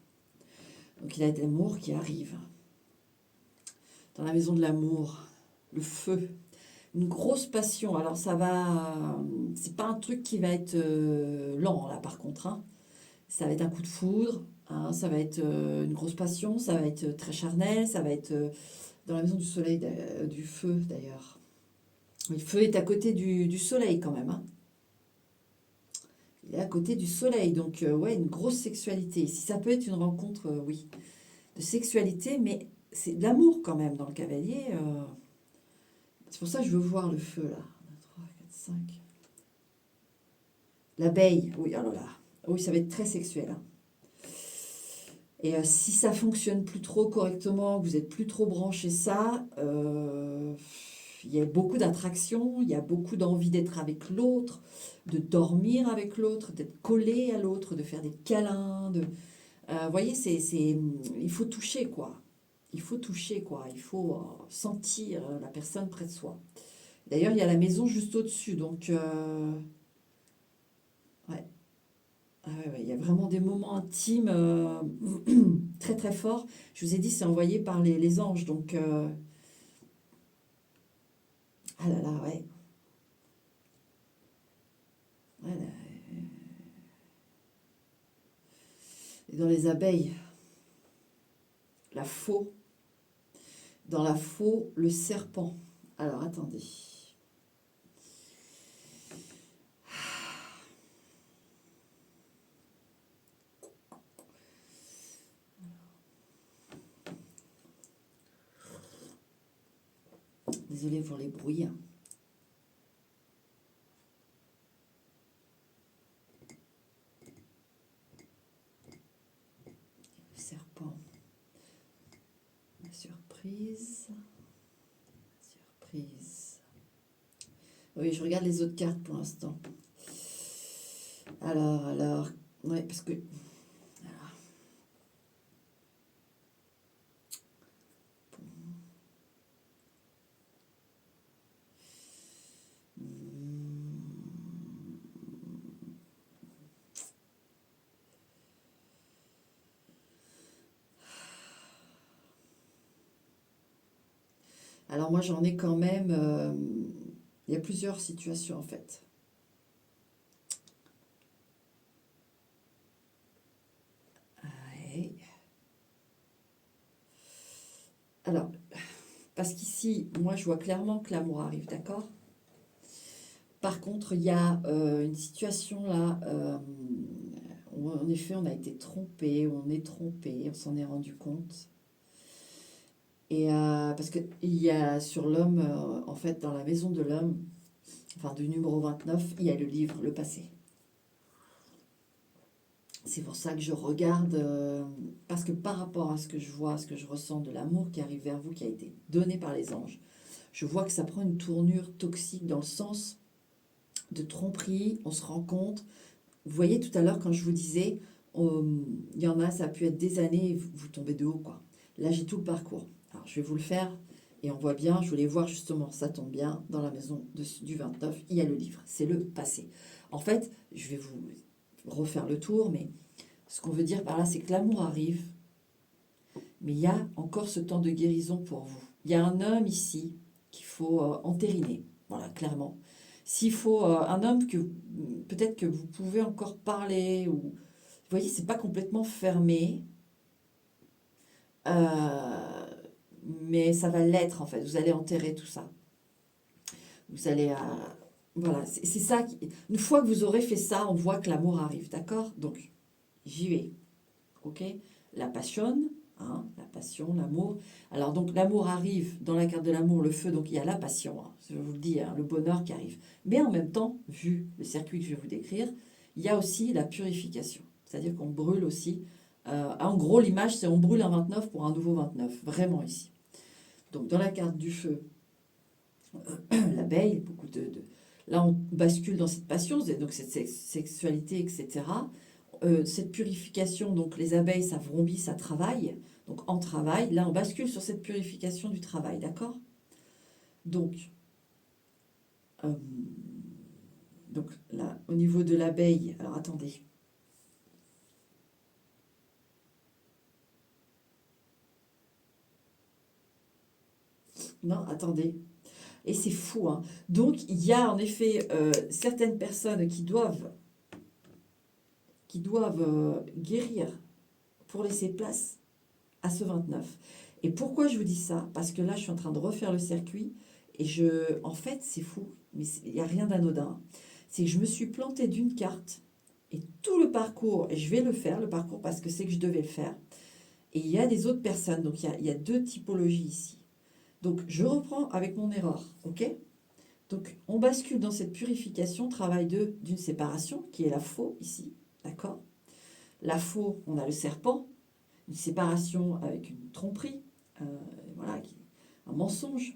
Donc il y a l'amour qui arrive. Dans la maison de l'amour, le feu, une grosse passion. Alors ça va... C'est pas un truc qui va être lent, là, par contre, hein. Ça va être un coup de foudre, hein, ça va être une grosse passion, ça va être très charnel, ça va être dans la maison du soleil, du feu d'ailleurs. Le feu est à côté du soleil quand même, hein. Il est à côté du soleil, donc ouais, une grosse sexualité. Si ça peut être une rencontre, oui, de sexualité, mais c'est de l'amour quand même dans le cavalier. C'est pour ça que je veux voir le feu là. 1, 2, 3, 4, 5. L'abeille, oui, alors là. Oui, ça va être très sexuel, hein. Et si ça fonctionne plus trop correctement, que vous êtes plus trop branché ça, il y a beaucoup d'attraction, il y a beaucoup d'envie d'être avec l'autre, de dormir avec l'autre, d'être collé à l'autre, de faire des câlins. Vous voyez, il faut toucher quoi. Il faut toucher quoi. Il faut sentir la personne près de soi. D'ailleurs, il y a la maison juste au-dessus, donc ouais. Ah ouais, ouais, il y a vraiment des moments intimes très très forts. Je vous ai dit, c'est envoyé par les anges. Donc, ah là là, ouais. Ouais, là. Et dans les abeilles, la faux. Dans la faux, le serpent. Alors, attendez. Désolée pour les bruits, hein. Le serpent. La surprise. Surprise. Oui, je regarde les autres cartes pour l'instant. Alors, ouais, parce que alors moi j'en ai quand même. Il y a plusieurs situations en fait. Ouais. Alors, parce qu'ici, moi je vois clairement que l'amour arrive, d'accord? Par contre, il y a une situation là où en effet on a été trompé, on est trompé, on s'en est rendu compte. Et parce qu'il y a sur l'homme, en fait, dans la maison de l'homme, enfin du numéro 29, il y a le livre, le passé. C'est pour ça que je regarde, parce que par rapport à ce que je vois, ce que je ressens de l'amour qui arrive vers vous, qui a été donné par les anges, je vois que ça prend une tournure toxique dans le sens de tromperie, on se rend compte. Vous voyez tout à l'heure quand je vous disais, il y en a, ça a pu être des années, et vous tombez de haut, quoi. Là, j'ai tout le parcours. Alors, je vais vous le faire, et on voit bien, je voulais voir justement, ça tombe bien, dans la maison du 29, il y a le livre, c'est le passé. En fait, je vais vous refaire le tour, mais ce qu'on veut dire par là, c'est que l'amour arrive, mais il y a encore ce temps de guérison pour vous. Il y a un homme ici qu'il faut entériner, voilà, clairement. S'il faut un homme que peut-être que vous pouvez encore parler, ou vous voyez, c'est pas complètement fermé, euh, mais ça va l'être en fait. Vous allez enterrer tout ça. Vous allez, voilà, c'est ça. Une fois que vous aurez fait ça, on voit que l'amour arrive, d'accord? Donc, j'y vais. Ok, la passion, hein, la passion, l'amour. Alors donc l'amour arrive dans la carte de l'amour, le feu, donc il y a la passion, hein, je vous le dis, hein, le bonheur qui arrive. Mais en même temps, vu le circuit que je vais vous décrire, il y a aussi la purification. C'est-à-dire qu'on brûle aussi. En gros, l'image, c'est on brûle un 29 pour un nouveau 29, vraiment ici. Donc dans la carte du feu, l'abeille, beaucoup là on bascule dans cette passion, donc cette sexualité, etc. Cette purification, donc les abeilles, ça vrombit, ça travaille. Donc en travail, là on bascule sur cette purification du travail, d'accord? Donc, euh, donc là, au niveau de l'abeille, alors attendez. Non, attendez. Et c'est fou, hein. Donc il y a en effet certaines personnes qui doivent guérir pour laisser place à ce 29. Et pourquoi je vous dis ça? Parce que là, je suis en train de refaire le circuit et en fait, c'est fou, mais il n'y a rien d'anodin. C'est que je me suis plantée d'une carte et tout le parcours, et je vais le faire, le parcours, parce que c'est que je devais le faire. Et il y a des autres personnes, donc il y a deux typologies ici. Donc, je reprends avec mon erreur, ok? Donc, on bascule dans cette purification, travail d'une séparation, qui est la faux ici, d'accord? La faux, on a le serpent, une séparation avec une tromperie, euh, voilà, un mensonge.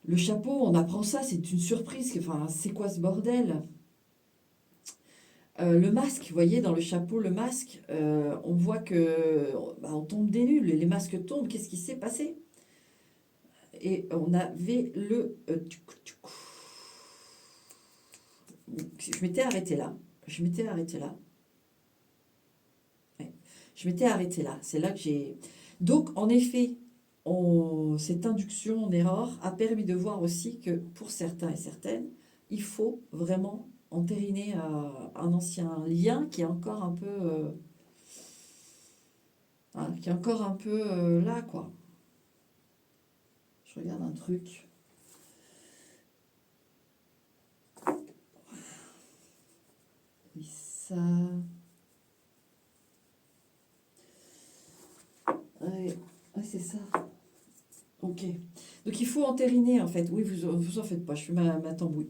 Le chapeau, on apprend ça, c'est une surprise. Enfin, c'est quoi ce bordel? Le masque, vous voyez, dans le chapeau, le masque, on voit que on tombe des nuls, les masques tombent, qu'est-ce qui s'est passé? Et on avait je m'étais arrêtée là. Je m'étais arrêtée là. Ouais. Je m'étais arrêtée là. C'est là que j'ai. Donc, en effet, cette induction en erreur a permis de voir aussi que pour certains et certaines, il faut vraiment entériner un ancien lien qui est encore un peu, hein, qui est encore un peu là, quoi. Je regarde un truc. Oui, ça. Ouais, ouais, c'est ça. Ok. Donc il faut entériner en fait. Oui, vous en faites pas, je fais ma tambouille.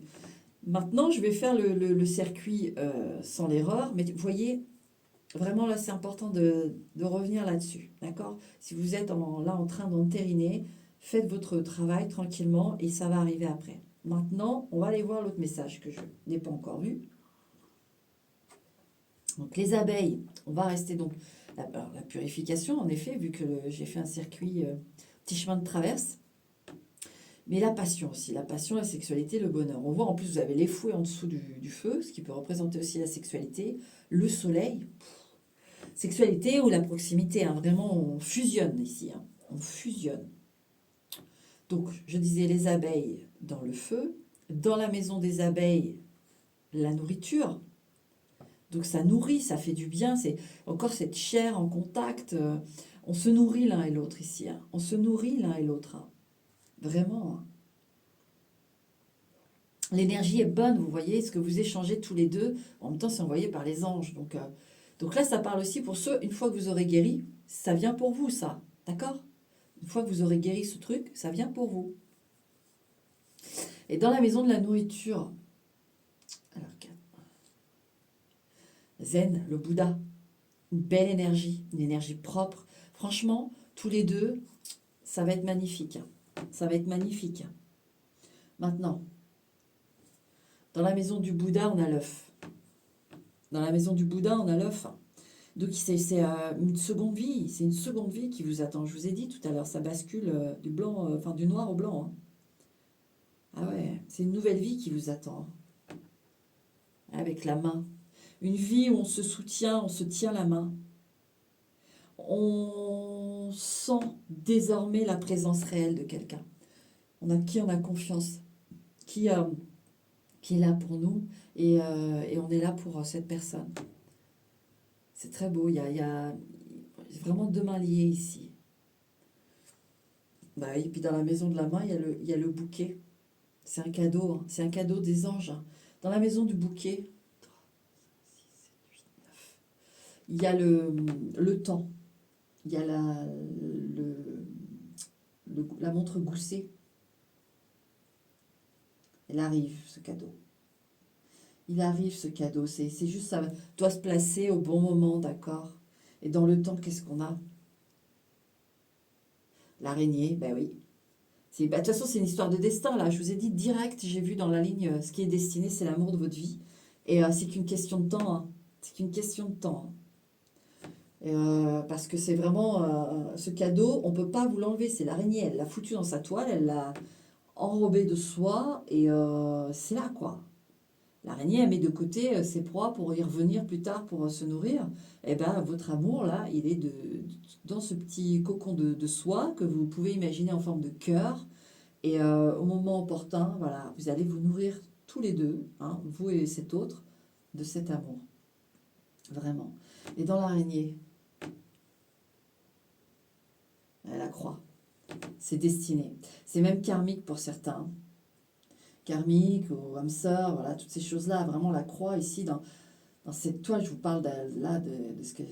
Maintenant, je vais faire le circuit sans l'erreur, mais vous voyez, vraiment là, c'est important de revenir là-dessus, d'accord? Si vous êtes là en train d'entériner, faites votre travail tranquillement et ça va arriver après. Maintenant, on va aller voir l'autre message que je n'ai pas encore vu. Donc les abeilles, on va rester donc la purification, en effet, vu que j'ai fait un circuit, petit chemin de traverse. Mais la passion aussi, la passion, la sexualité, le bonheur. On voit en plus, vous avez les fouets en dessous du feu, ce qui peut représenter aussi la sexualité, le soleil, sexualité ou la proximité, hein, vraiment on fusionne ici, hein, on fusionne. Donc je disais les abeilles dans le feu, dans la maison des abeilles, la nourriture. Donc ça nourrit, ça fait du bien, c'est encore cette chair en contact. On se nourrit l'un et l'autre ici, hein, on se nourrit l'un et l'autre, hein, vraiment, hein. L'énergie est bonne, vous voyez, ce que vous échangez tous les deux, en même temps c'est envoyé par les anges. Donc là, ça parle aussi pour ceux, une fois que vous aurez guéri, ça vient pour vous, ça, d'accord? Une fois que vous aurez guéri ce truc, ça vient pour vous. Et dans la maison de la nourriture, alors, Zen, le Bouddha, une belle énergie, une énergie propre. Franchement, tous les deux, ça va être magnifique. Ça va être magnifique. Maintenant, dans la maison du Bouddha, on a l'œuf. Dans la maison du Bouddha, on a l'œuf. Donc c'est une seconde vie, c'est une seconde vie qui vous attend. Je vous ai dit tout à l'heure, ça bascule du blanc, enfin du noir au blanc. Hein. Ah ouais, c'est une nouvelle vie qui vous attend. Hein. Avec la main. Une vie où on se soutient, on se tient la main. On sent désormais la présence réelle de quelqu'un. On a confiance, qui est là pour nous et on est là pour cette personne. C'est très beau, il y a vraiment deux mains liées ici. Bah, et puis dans la maison de la main, il y a le bouquet. C'est un cadeau, hein. C'est un cadeau des anges. Hein. Dans la maison du bouquet, 3, 5, 6, 7, 8, 9. Il y a le temps. Il y a la montre goussée. Elle arrive, ce cadeau. Il arrive, ce cadeau. C'est juste, ça doit se placer au bon moment, d'accord? Et dans le temps, qu'est-ce qu'on a? L'araignée, ben oui. De toute façon, c'est une histoire de destin, là. Je vous ai dit direct, j'ai vu dans la ligne, ce qui est destiné, c'est l'amour de votre vie. Et c'est qu'une question de temps. Hein. C'est qu'une question de temps. Parce que c'est vraiment ce cadeau, on ne peut pas vous l'enlever. C'est l'araignée, elle l'a foutu dans sa toile, elle l'a enrobé de soie, et c'est là, quoi. L'araignée, elle met de côté ses proies pour y revenir plus tard pour se nourrir. Et bien, votre amour, là, il est dans ce petit cocon de soie que vous pouvez imaginer en forme de cœur. Et au moment opportun, voilà, vous allez vous nourrir tous les deux, hein, vous et cet autre, de cet amour. Vraiment. Et dans l'araignée, la croix, c'est destiné. C'est même karmique pour certains. Karmique ou âme sœur, voilà, toutes ces choses-là. Vraiment, la croix ici, dans cette toile, je vous parle de ce que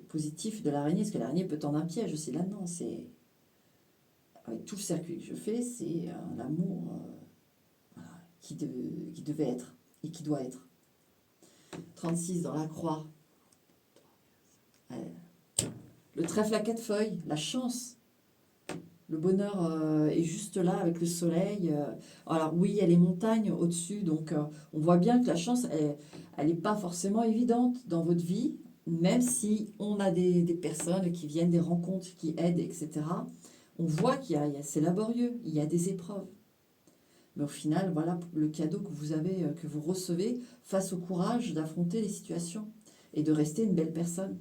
positif de l'araignée, parce que l'araignée peut tendre un piège aussi. Là, non, c'est avec tout le circuit que je fais, c'est l'amour voilà, qui devait être et qui doit être. 36 dans la croix. Le trèfle à 4 feuilles, la chance. Le bonheur est juste là avec le soleil. Alors oui, il y a les montagnes au-dessus, donc on voit bien que la chance, elle n'est pas forcément évidente dans votre vie, même si on a des personnes qui viennent, des rencontres qui aident, etc. On voit c'est laborieux, il y a des épreuves. Mais au final, voilà le cadeau que vous avez, que vous recevez face au courage d'affronter les situations et de rester une belle personne.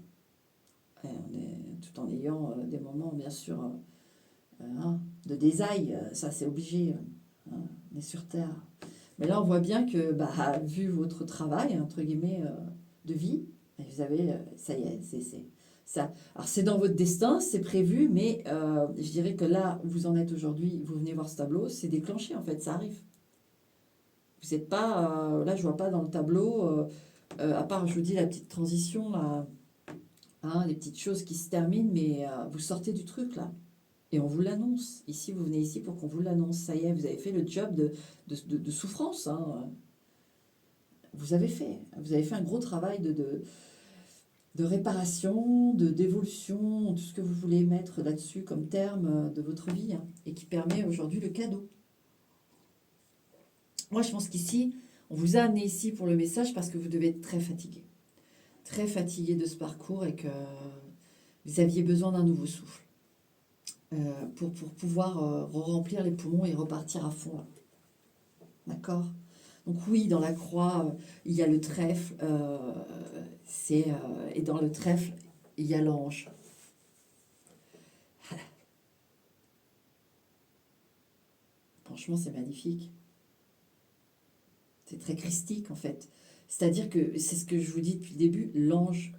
Tout en ayant des moments, bien sûr, de désailles, ça c'est obligé, on est sur Terre. Mais là, on voit bien que, vu votre travail, entre guillemets, de vie, vous avez, ça y est, c'est ça. Alors c'est dans votre destin, c'est prévu, mais je dirais que là où vous en êtes aujourd'hui, vous venez voir ce tableau, c'est déclenché en fait, ça arrive. Vous n'êtes pas, là je vois pas dans le tableau, à part je vous dis la petite transition, là, hein, les petites choses qui se terminent, mais vous sortez du truc là. Et on vous l'annonce. Ici, vous venez ici pour qu'on vous l'annonce. Ça y est, vous avez fait le job de souffrance. Hein. Vous avez fait un gros travail de réparation, d'évolution, tout ce que vous voulez mettre là-dessus comme terme de votre vie, hein, et qui permet aujourd'hui le cadeau. Moi, je pense qu'ici, on vous a amené ici pour le message parce que vous devez être très fatigué de ce parcours et que vous aviez besoin d'un nouveau souffle. Pour pouvoir remplir les poumons et repartir à fond. Là. D'accord? Donc oui, dans la croix, il y a le trèfle, et dans le trèfle, il y a l'ange. Franchement, c'est magnifique. C'est très christique, en fait. C'est-à-dire que, c'est ce que je vous dis depuis le début, l'ange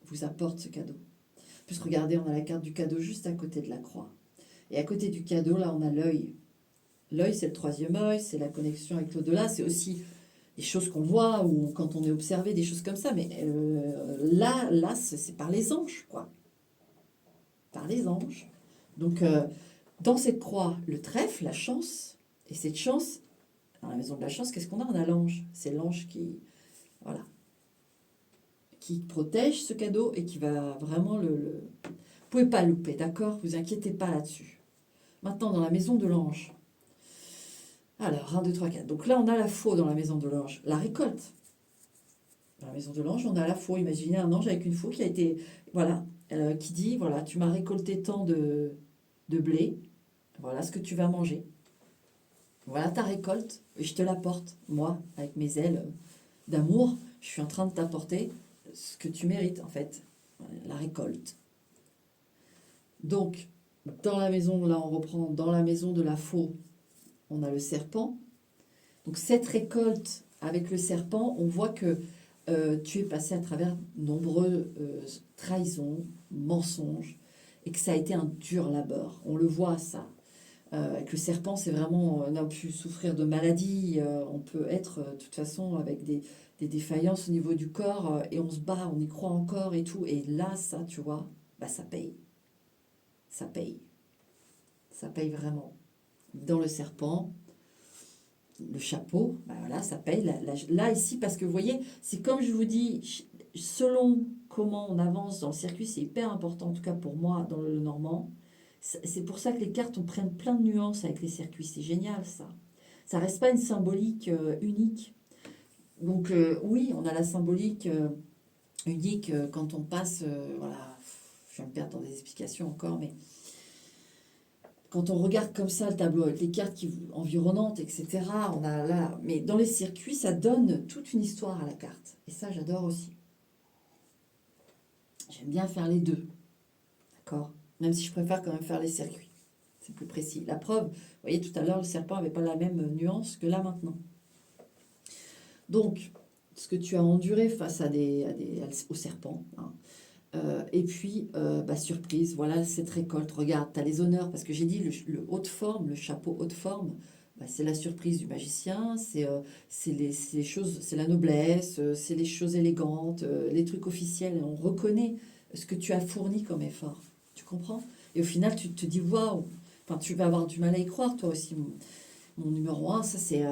vous apporte ce cadeau. Puis regardez, on a la carte du cadeau juste à côté de la croix. Et à côté du cadeau, là, on a l'œil. L'œil, c'est le troisième œil, c'est la connexion avec l'au-delà, c'est aussi des choses qu'on voit ou quand on est observé, des choses comme ça. Mais là c'est par les anges, quoi. Par les anges. Donc, dans cette croix, le trèfle, la chance, et cette chance, dans la maison de la chance, qu'est-ce qu'on a? On a l'ange. C'est l'ange qui, voilà, qui protège ce cadeau et qui va vraiment Vous pouvez pas le louper, d'accord? Vous inquiétez pas là-dessus. Maintenant, dans la maison de l'ange. Alors, 1, 2, 3, 4. Donc là, on a la faux dans la maison de l'ange. La récolte. Dans la maison de l'ange, on a la faux. Imaginez un ange avec une faux qui a été, voilà, qui dit, voilà, tu m'as récolté tant de blé. Voilà ce que tu vas manger. Voilà ta récolte. Et je te l'apporte, moi, avec mes ailes d'amour. Je suis en train de t'apporter ce que tu mérites, en fait. La récolte. Donc, dans la maison, là, on reprend, dans la maison de la faux, on a le serpent. Donc cette récolte avec le serpent, on voit que tu es passé à travers nombreuses trahisons, mensonges, et que ça a été un dur labeur. On le voit ça. Avec le serpent, c'est vraiment, on a pu souffrir de maladies, on peut être de toute façon avec des défaillances au niveau du corps, et on se bat, on y croit encore et tout. Et là, ça, tu vois, bah, ça paye. Ça paye. Ça paye vraiment. Dans le serpent, le chapeau, ben voilà, ça paye. Là, ici, parce que vous voyez, c'est comme je vous dis, selon comment on avance dans le circuit, c'est hyper important, en tout cas pour moi, dans le normand. C'est pour ça que les cartes, on prenne plein de nuances avec les circuits. C'est génial, ça. Ça reste pas une symbolique unique. Donc, oui, on a la symbolique unique quand on passe, voilà, je vais me perdre dans des explications encore, mais quand on regarde comme ça le tableau avec les cartes environnantes, etc., on a là. Mais dans les circuits, ça donne toute une histoire à la carte. Et ça, j'adore aussi. J'aime bien faire les deux. D'accord? Même si je préfère quand même faire les circuits. C'est plus précis. La preuve, vous voyez, tout à l'heure, le serpent n'avait pas la même nuance que là maintenant. Donc, ce que tu as enduré face au serpent, hein, et puis, bah, surprise, voilà cette récolte. Regarde, tu as les honneurs, parce que j'ai dit le haute forme, le chapeau haute forme, bah, c'est la surprise du magicien, c'est les choses, c'est la noblesse, c'est les choses élégantes, les trucs officiels. On reconnaît ce que tu as fourni comme effort. Tu comprends? Et au final, tu te dis, waouh! Enfin, tu vas avoir du mal à y croire, toi aussi. Mon numéro un, ça c'est,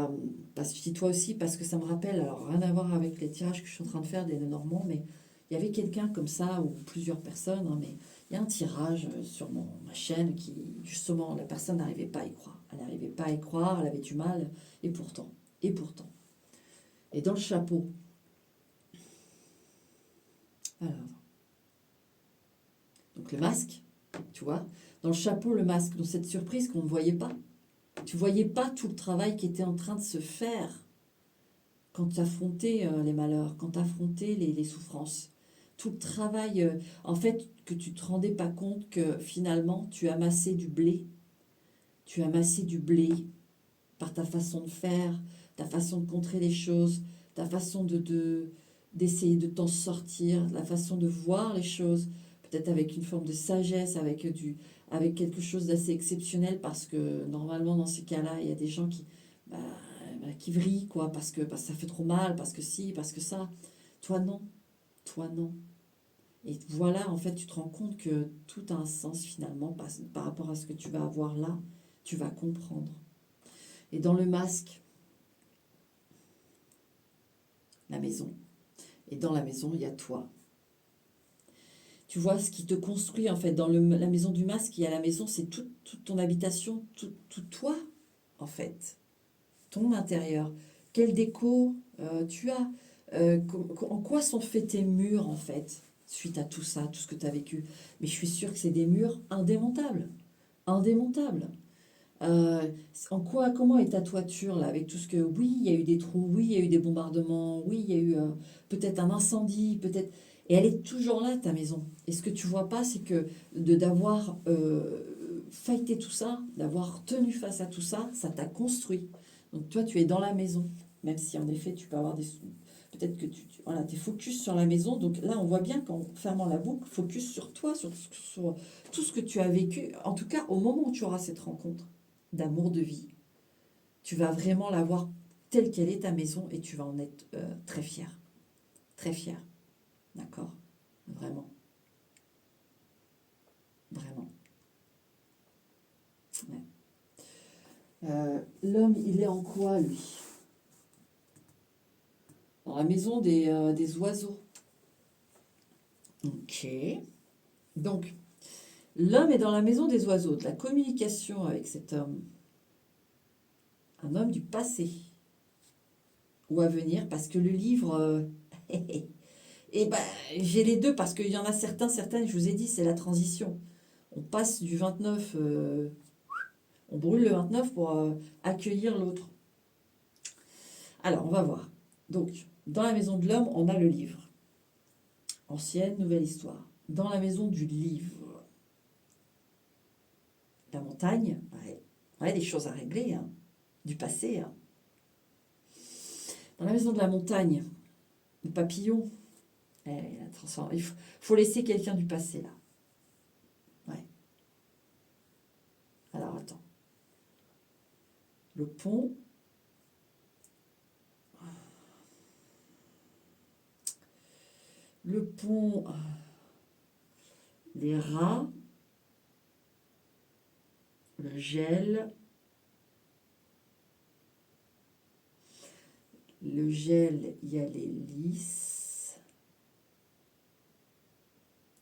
parce que je dis toi aussi, parce que ça me rappelle, alors rien à voir avec les tirages que je suis en train de faire des Normands, mais il y avait quelqu'un comme ça, ou plusieurs personnes, hein, mais il y a un tirage sur ma chaîne qui, justement, la personne n'arrivait pas à y croire. Elle n'arrivait pas à y croire, elle avait du mal, et pourtant, et pourtant. Et dans le chapeau, alors, donc le masque, tu vois, dans le chapeau, le masque, dans cette surprise qu'on ne voyait pas. Tu voyais pas tout le travail qui était en train de se faire quand tu affrontais les malheurs, quand tu affrontais les souffrances. Tout le travail, en fait, que tu ne te rendais pas compte que finalement, tu amassais du blé. Tu amassais du blé par ta façon de faire, ta façon de contrer les choses, ta façon d'essayer de t'en sortir, la façon de voir les choses, peut-être avec une forme de sagesse, avec quelque chose d'assez exceptionnel, parce que normalement, dans ces cas-là, il y a des gens bah, qui vrillent, quoi, parce que ça fait trop mal, parce que si, parce que ça. Toi, non. Toi, non. Et voilà, en fait, tu te rends compte que tout a un sens finalement par rapport à ce que tu vas avoir là. Tu vas comprendre. Et dans le masque, la maison. Et dans la maison, il y a toi. Tu vois ce qui te construit, en fait. Dans la maison du masque, il y a la maison, c'est toute ton habitation, tout toi, en fait. Ton intérieur. Quelle déco tu as en quoi sont faits tes murs, en fait, suite à tout ça, tout ce que tu as vécu. Mais je suis sûre que c'est des murs indémontables. Indémontables. Euh, comment est ta toiture là, avec tout ce que... Oui, il y a eu des trous, oui, il y a eu des bombardements, oui, il y a eu peut-être un incendie, peut-être... Et elle est toujours là, ta maison. Et ce que tu vois pas, c'est que d'avoir fighté tout ça, d'avoir tenu face à tout ça, ça t'a construit. Donc toi, tu es dans la maison, même si en effet, tu peux avoir des... Peut-être que voilà, tu es focus sur la maison. Donc là, on voit bien qu'en fermant la boucle, focus sur toi, sur tout ce que tu as vécu. En tout cas, au moment où tu auras cette rencontre d'amour de vie, tu vas vraiment la voir telle qu'elle est ta maison et tu vas en être très fier. Très fier. D'accord? Vraiment. Vraiment. L'homme, il est en quoi, lui? Dans la maison des oiseaux. Ok. Donc, l'homme est dans la maison des oiseaux, de la communication avec cet homme. Un homme du passé ou à venir, parce que le livre... et ben, j'ai les deux, parce qu'il y en a certaines, je vous ai dit, c'est la transition. On passe du 29, on brûle le 29 pour accueillir l'autre. Alors, on va voir. Donc, dans la maison de l'homme, on a le livre. Ancienne, nouvelle histoire. Dans la maison du livre, la montagne, ouais, des choses à régler, hein, du passé. Hein. Dans la maison de la montagne, le papillon, il faut laisser quelqu'un du passé là. Ouais. Alors attends. Le pont. Le pont. Les rats. Le gel. Le gel, il y a les lys.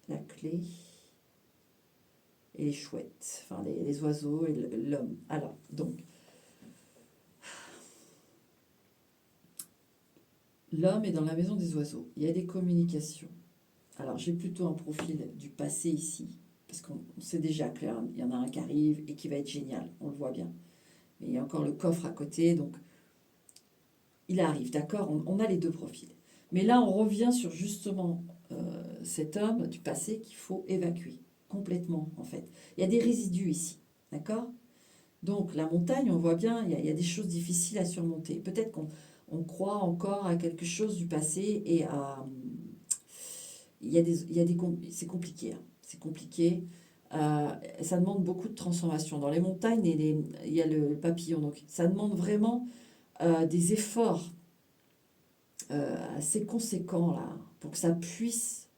La clé. Et les chouettes. Enfin, les oiseaux et l'homme. Alors, donc. L'homme est dans la maison des oiseaux. Il y a des communications. Alors, j'ai plutôt un profil du passé ici, parce qu'on sait déjà qu'il y en a un qui arrive et qui va être génial, on le voit bien. Mais il y a encore le coffre à côté, donc il arrive, d'accord, on a les deux profils. Mais là, on revient sur justement cet homme du passé qu'il faut évacuer complètement, en fait. Il y a des résidus ici, d'accord? Donc, la montagne, on voit bien, il y a des choses difficiles à surmonter. Peut-être qu'on croit encore à quelque chose du passé et à... c'est compliqué, hein. C'est compliqué. Ça demande beaucoup de transformation. Dans les montagnes, il y a le papillon. Donc, ça demande vraiment des efforts assez conséquents là, pour que ça puisse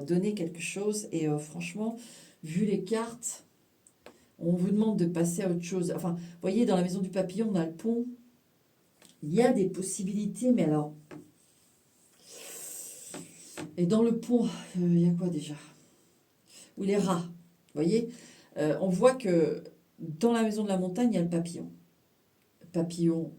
donner quelque chose. Et franchement, vu les cartes, on vous demande de passer à autre chose. Enfin, vous voyez, dans la maison du papillon, on a le pont. Il y a des possibilités, mais alors... Et dans le pont, il y a quoi déjà? Ou les rats. Vous voyez, on voit que dans la maison de la montagne, il y a le papillon. Papillon,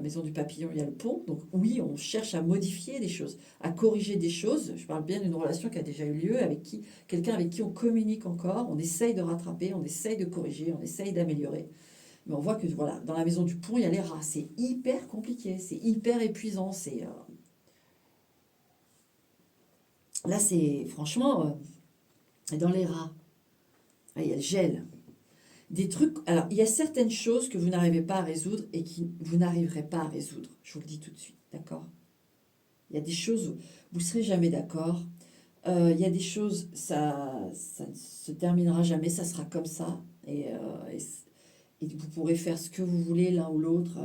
maison du papillon, il y a le pont. Donc oui, on cherche à modifier des choses, à corriger des choses. Je parle bien d'une relation qui a déjà eu lieu, quelqu'un avec qui on communique encore, on essaye de rattraper, on essaye de corriger, on essaye d'améliorer. Mais on voit que voilà, dans la maison du pont, il y a les rats. C'est hyper compliqué, c'est hyper épuisant. Là, c'est franchement, dans les rats, il y a le gel. Des trucs. Alors, il y a certaines choses que vous n'arrivez pas à résoudre et que vous n'arriverez pas à résoudre. Je vous le dis tout de suite, d'accord? Il y a des choses où vous ne serez jamais d'accord. Il y a des choses, ça ne se terminera jamais, ça sera comme ça. Et vous pourrez faire ce que vous voulez l'un ou l'autre.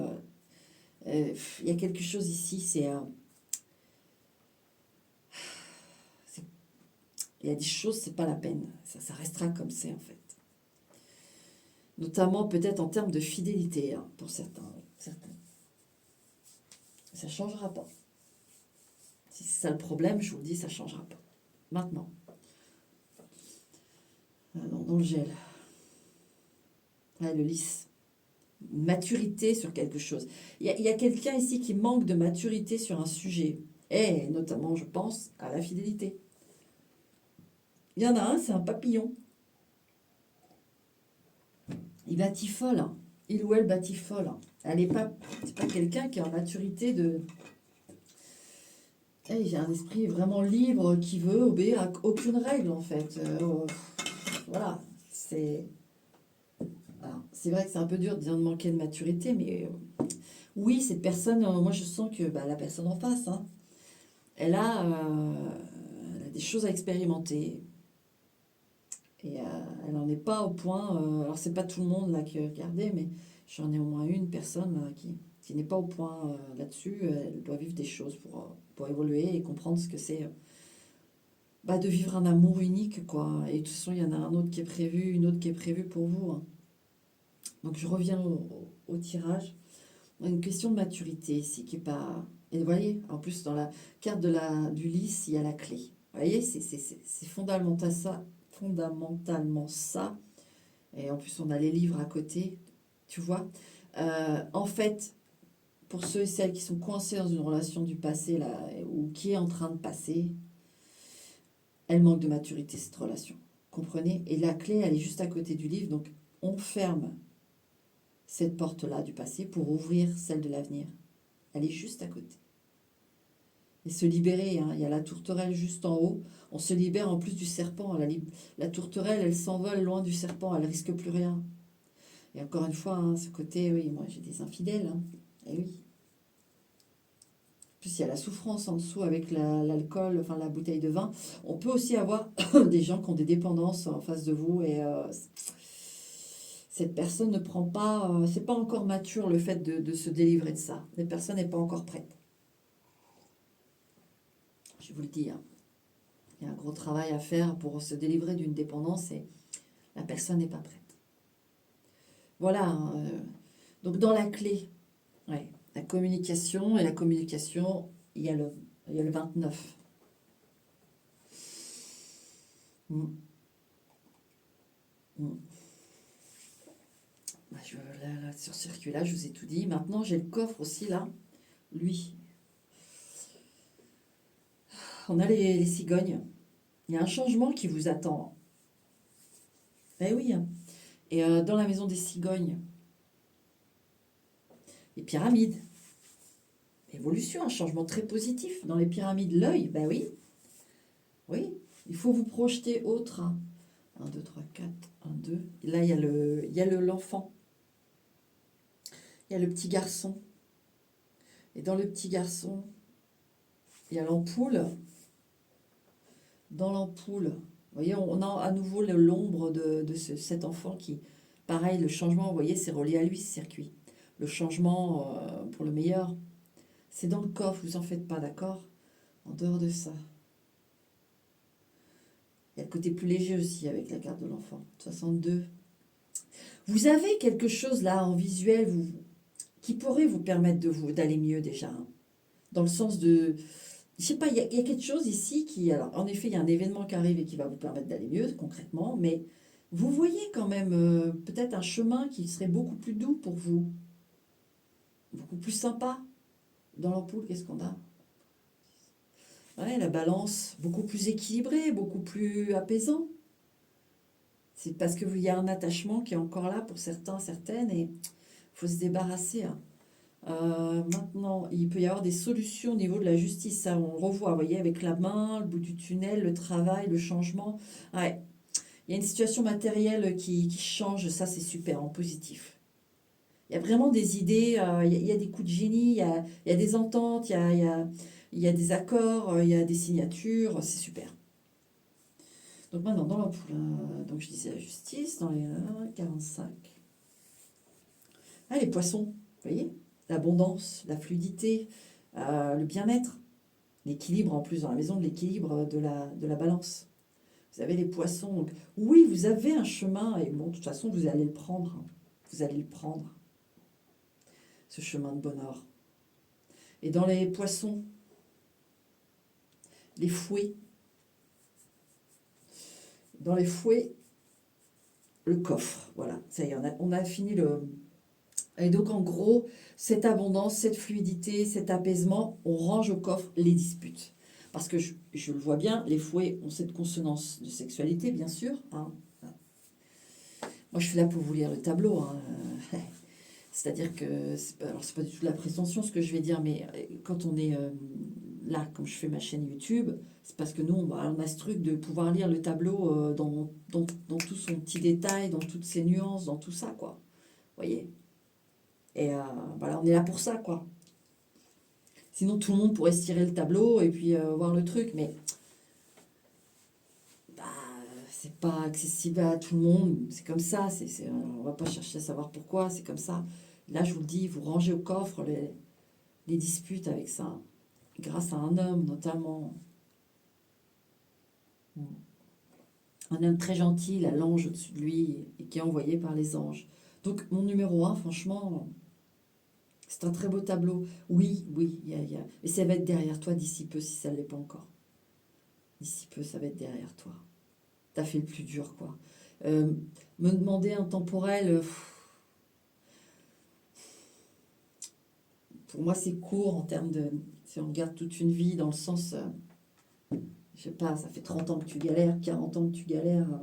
Il y a quelque chose ici, il y a des choses, c'est pas la peine. Ça restera comme c'est en fait. Notamment peut-être en termes de fidélité, hein, pour certains. Ça ne changera pas. Si c'est ça le problème, je vous le dis, ça ne changera pas. Maintenant, dans le gel, le lys, maturité sur quelque chose. Il y a quelqu'un ici qui manque de maturité sur un sujet, et notamment, je pense, à la fidélité. Il y en a un, c'est un papillon. Il batifole, hein. Il ou elle batifole. Hein. C'est pas quelqu'un qui a une maturité de... J'ai un esprit vraiment libre qui veut obéir à aucune règle en fait. Voilà, c'est vrai que c'est un peu dur de dire de manquer de maturité, mais oui, cette personne, moi je sens que la personne en face, hein, elle a des choses à expérimenter et elle n'en est pas au point. Alors c'est pas tout le monde là qui a regardé, mais j'en ai au moins une personne là, qui n'est pas au point là-dessus. Elle doit vivre des choses pour évoluer et comprendre ce que c'est. De vivre un amour unique, quoi. Et de toute façon, il y en a un autre qui est prévu, une autre qui est prévue pour vous. Hein. Donc je reviens au tirage. Une question de maturité ici qui est pas... Et vous voyez, en plus dans la carte du lys, il y a la clé. Vous voyez, c'est fondamentalement ça. Et en plus, on a les livres à côté, tu vois. En fait, pour ceux et celles qui sont coincés dans une relation du passé, là, ou qui est en train de passer, elle manque de maturité, cette relation. Comprenez? Et la clé, elle est juste à côté du livre. Donc, on ferme cette porte-là du passé pour ouvrir celle de l'avenir. Elle est juste à côté. Et se libérer, hein. Il y a la tourterelle juste en haut. On se libère en plus du serpent. La tourterelle, elle s'envole loin du serpent. Elle risque plus rien. Et encore une fois, hein, ce côté, oui, moi j'ai des infidèles. Hein. Et oui. En plus, il y a la souffrance en dessous avec l'alcool, enfin la bouteille de vin. On peut aussi avoir des gens qui ont des dépendances en face de vous et cette personne ne prend pas, c'est pas encore mature le fait de se délivrer de ça. La personne n'est pas encore prête. Je vous le dis, hein. Il y a un gros travail à faire pour se délivrer d'une dépendance et la personne n'est pas prête. Voilà. Hein, donc dans la clé, ouais, la communication, et la communication, il y a le 29. Mm. Mm. Bah, là, sur ce circuit-là, je vous ai tout dit. Maintenant, j'ai le coffre aussi, là. Lui. On a les cigognes. Il y a un changement qui vous attend. Eh oui. Hein. Et dans la maison des cigognes, les pyramides. Évolution, un changement très positif. Dans les pyramides, l'œil, ben oui. Oui. Il faut vous projeter autre. 1, 2, 3, 4, 1, 2. Là, il y a l'enfant. Il y a le petit garçon. Et dans le petit garçon, il y a l'ampoule. Dans l'ampoule, vous voyez, on a à nouveau l'ombre de cet enfant qui, pareil, le changement, vous voyez, c'est relié à lui, ce circuit. Le changement pour le meilleur, c'est dans le coffre, vous en faites pas, d'accord? En dehors de ça. Il y a le côté plus léger aussi avec la carte de l'enfant. 62. Vous avez quelque chose là en visuel qui pourrait vous permettre d'aller mieux déjà. Hein. Dans le sens de... Je sais pas, il y a quelque chose ici qui... Alors, en effet, il y a un événement qui arrive et qui va vous permettre d'aller mieux, concrètement, mais vous voyez quand même peut-être un chemin qui serait beaucoup plus doux pour vous, beaucoup plus sympa. Dans l'ampoule, qu'est-ce qu'on a? Ouais, la balance, beaucoup plus équilibrée, beaucoup plus apaisant. C'est parce qu'il y a un attachement qui est encore là pour certains, certaines, et il faut se débarrasser. Hein. Maintenant, il peut y avoir des solutions au niveau de la justice. Ça, on revoit, vous voyez, avec la main, le bout du tunnel, le travail, le changement. Ouais. Il y a une situation matérielle qui change. Ça, c'est super, en positif. Il y a vraiment des idées, il y a des coups de génie, il y a des ententes, il y a des accords, il y a des signatures. C'est super. Donc maintenant, dans l'ampoule, donc je disais la justice, dans les 45. Ah, les poissons, vous voyez? L'abondance, la fluidité, le bien-être, l'équilibre en plus dans la maison de l'équilibre de la balance. Vous avez les poissons. Donc, oui, vous avez un chemin et bon, de toute façon, vous allez le prendre. Hein. Vous allez le prendre, ce chemin de bonheur. Et dans les poissons, les fouets. Dans les fouets, le coffre. Voilà, ça y est, on a fini le... Et donc, en gros, cette abondance, cette fluidité, cet apaisement, on range au coffre les disputes. Parce que je le vois bien, les fouets ont cette consonance de sexualité, bien sûr. Hein. Moi, je suis là pour vous lire le tableau. Hein. C'est-à-dire que, alors c'est pas du tout de la prétention ce que je vais dire, mais quand on est là, comme je fais ma chaîne YouTube, c'est parce que nous, on a ce truc de pouvoir lire le tableau dans tout son petit détail, dans toutes ses nuances, dans tout ça, quoi. Vous voyez? Et voilà, on est là pour ça, quoi. Sinon, tout le monde pourrait se tirer le tableau et puis voir le truc, mais bah, c'est pas accessible à tout le monde. C'est comme ça, on va pas chercher à savoir pourquoi, c'est comme ça. Là, je vous le dis, vous rangez au coffre les disputes avec ça, grâce à un homme notamment. Un homme très gentil, il a l'ange au-dessus de lui et qui est envoyé par les anges. Donc, mon numéro 1, franchement, c'est un très beau tableau. Oui, oui, mais ça va être derrière toi d'ici peu si ça ne l'est pas encore. D'ici peu, ça va être derrière toi. T'as fait le plus dur, quoi. Me demander un temporel, pour moi, c'est court en termes de. Si on regarde toute une vie, dans le sens. Je sais pas, ça fait 30 ans que tu galères, 40 ans que tu galères.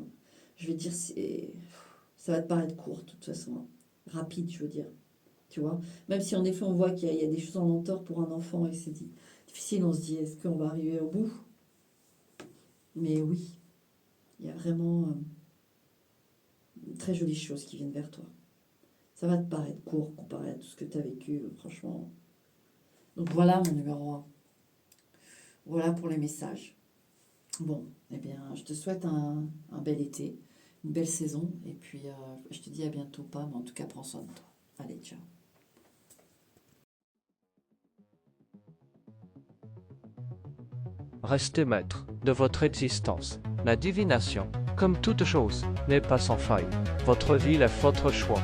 Je vais dire, ça va te paraître court, de toute façon. Rapide, je veux dire. Tu vois? Même si en effet, on voit qu'il y a des choses en lenteur pour un enfant et c'est difficile, on se dit, est-ce qu'on va arriver au bout? Mais oui, il y a vraiment de très jolies choses qui viennent vers toi. Ça va te paraître court comparé à tout ce que tu as vécu, franchement. Donc voilà mon numéro 1. Voilà pour les messages. Bon, eh bien, je te souhaite un bel été, une belle saison, et puis je te dis à bientôt, pas, mais en tout cas, prends soin de toi. Allez, ciao. Restez maître de votre existence. La divination, comme toute chose, n'est pas sans faille. Votre vie est votre choix.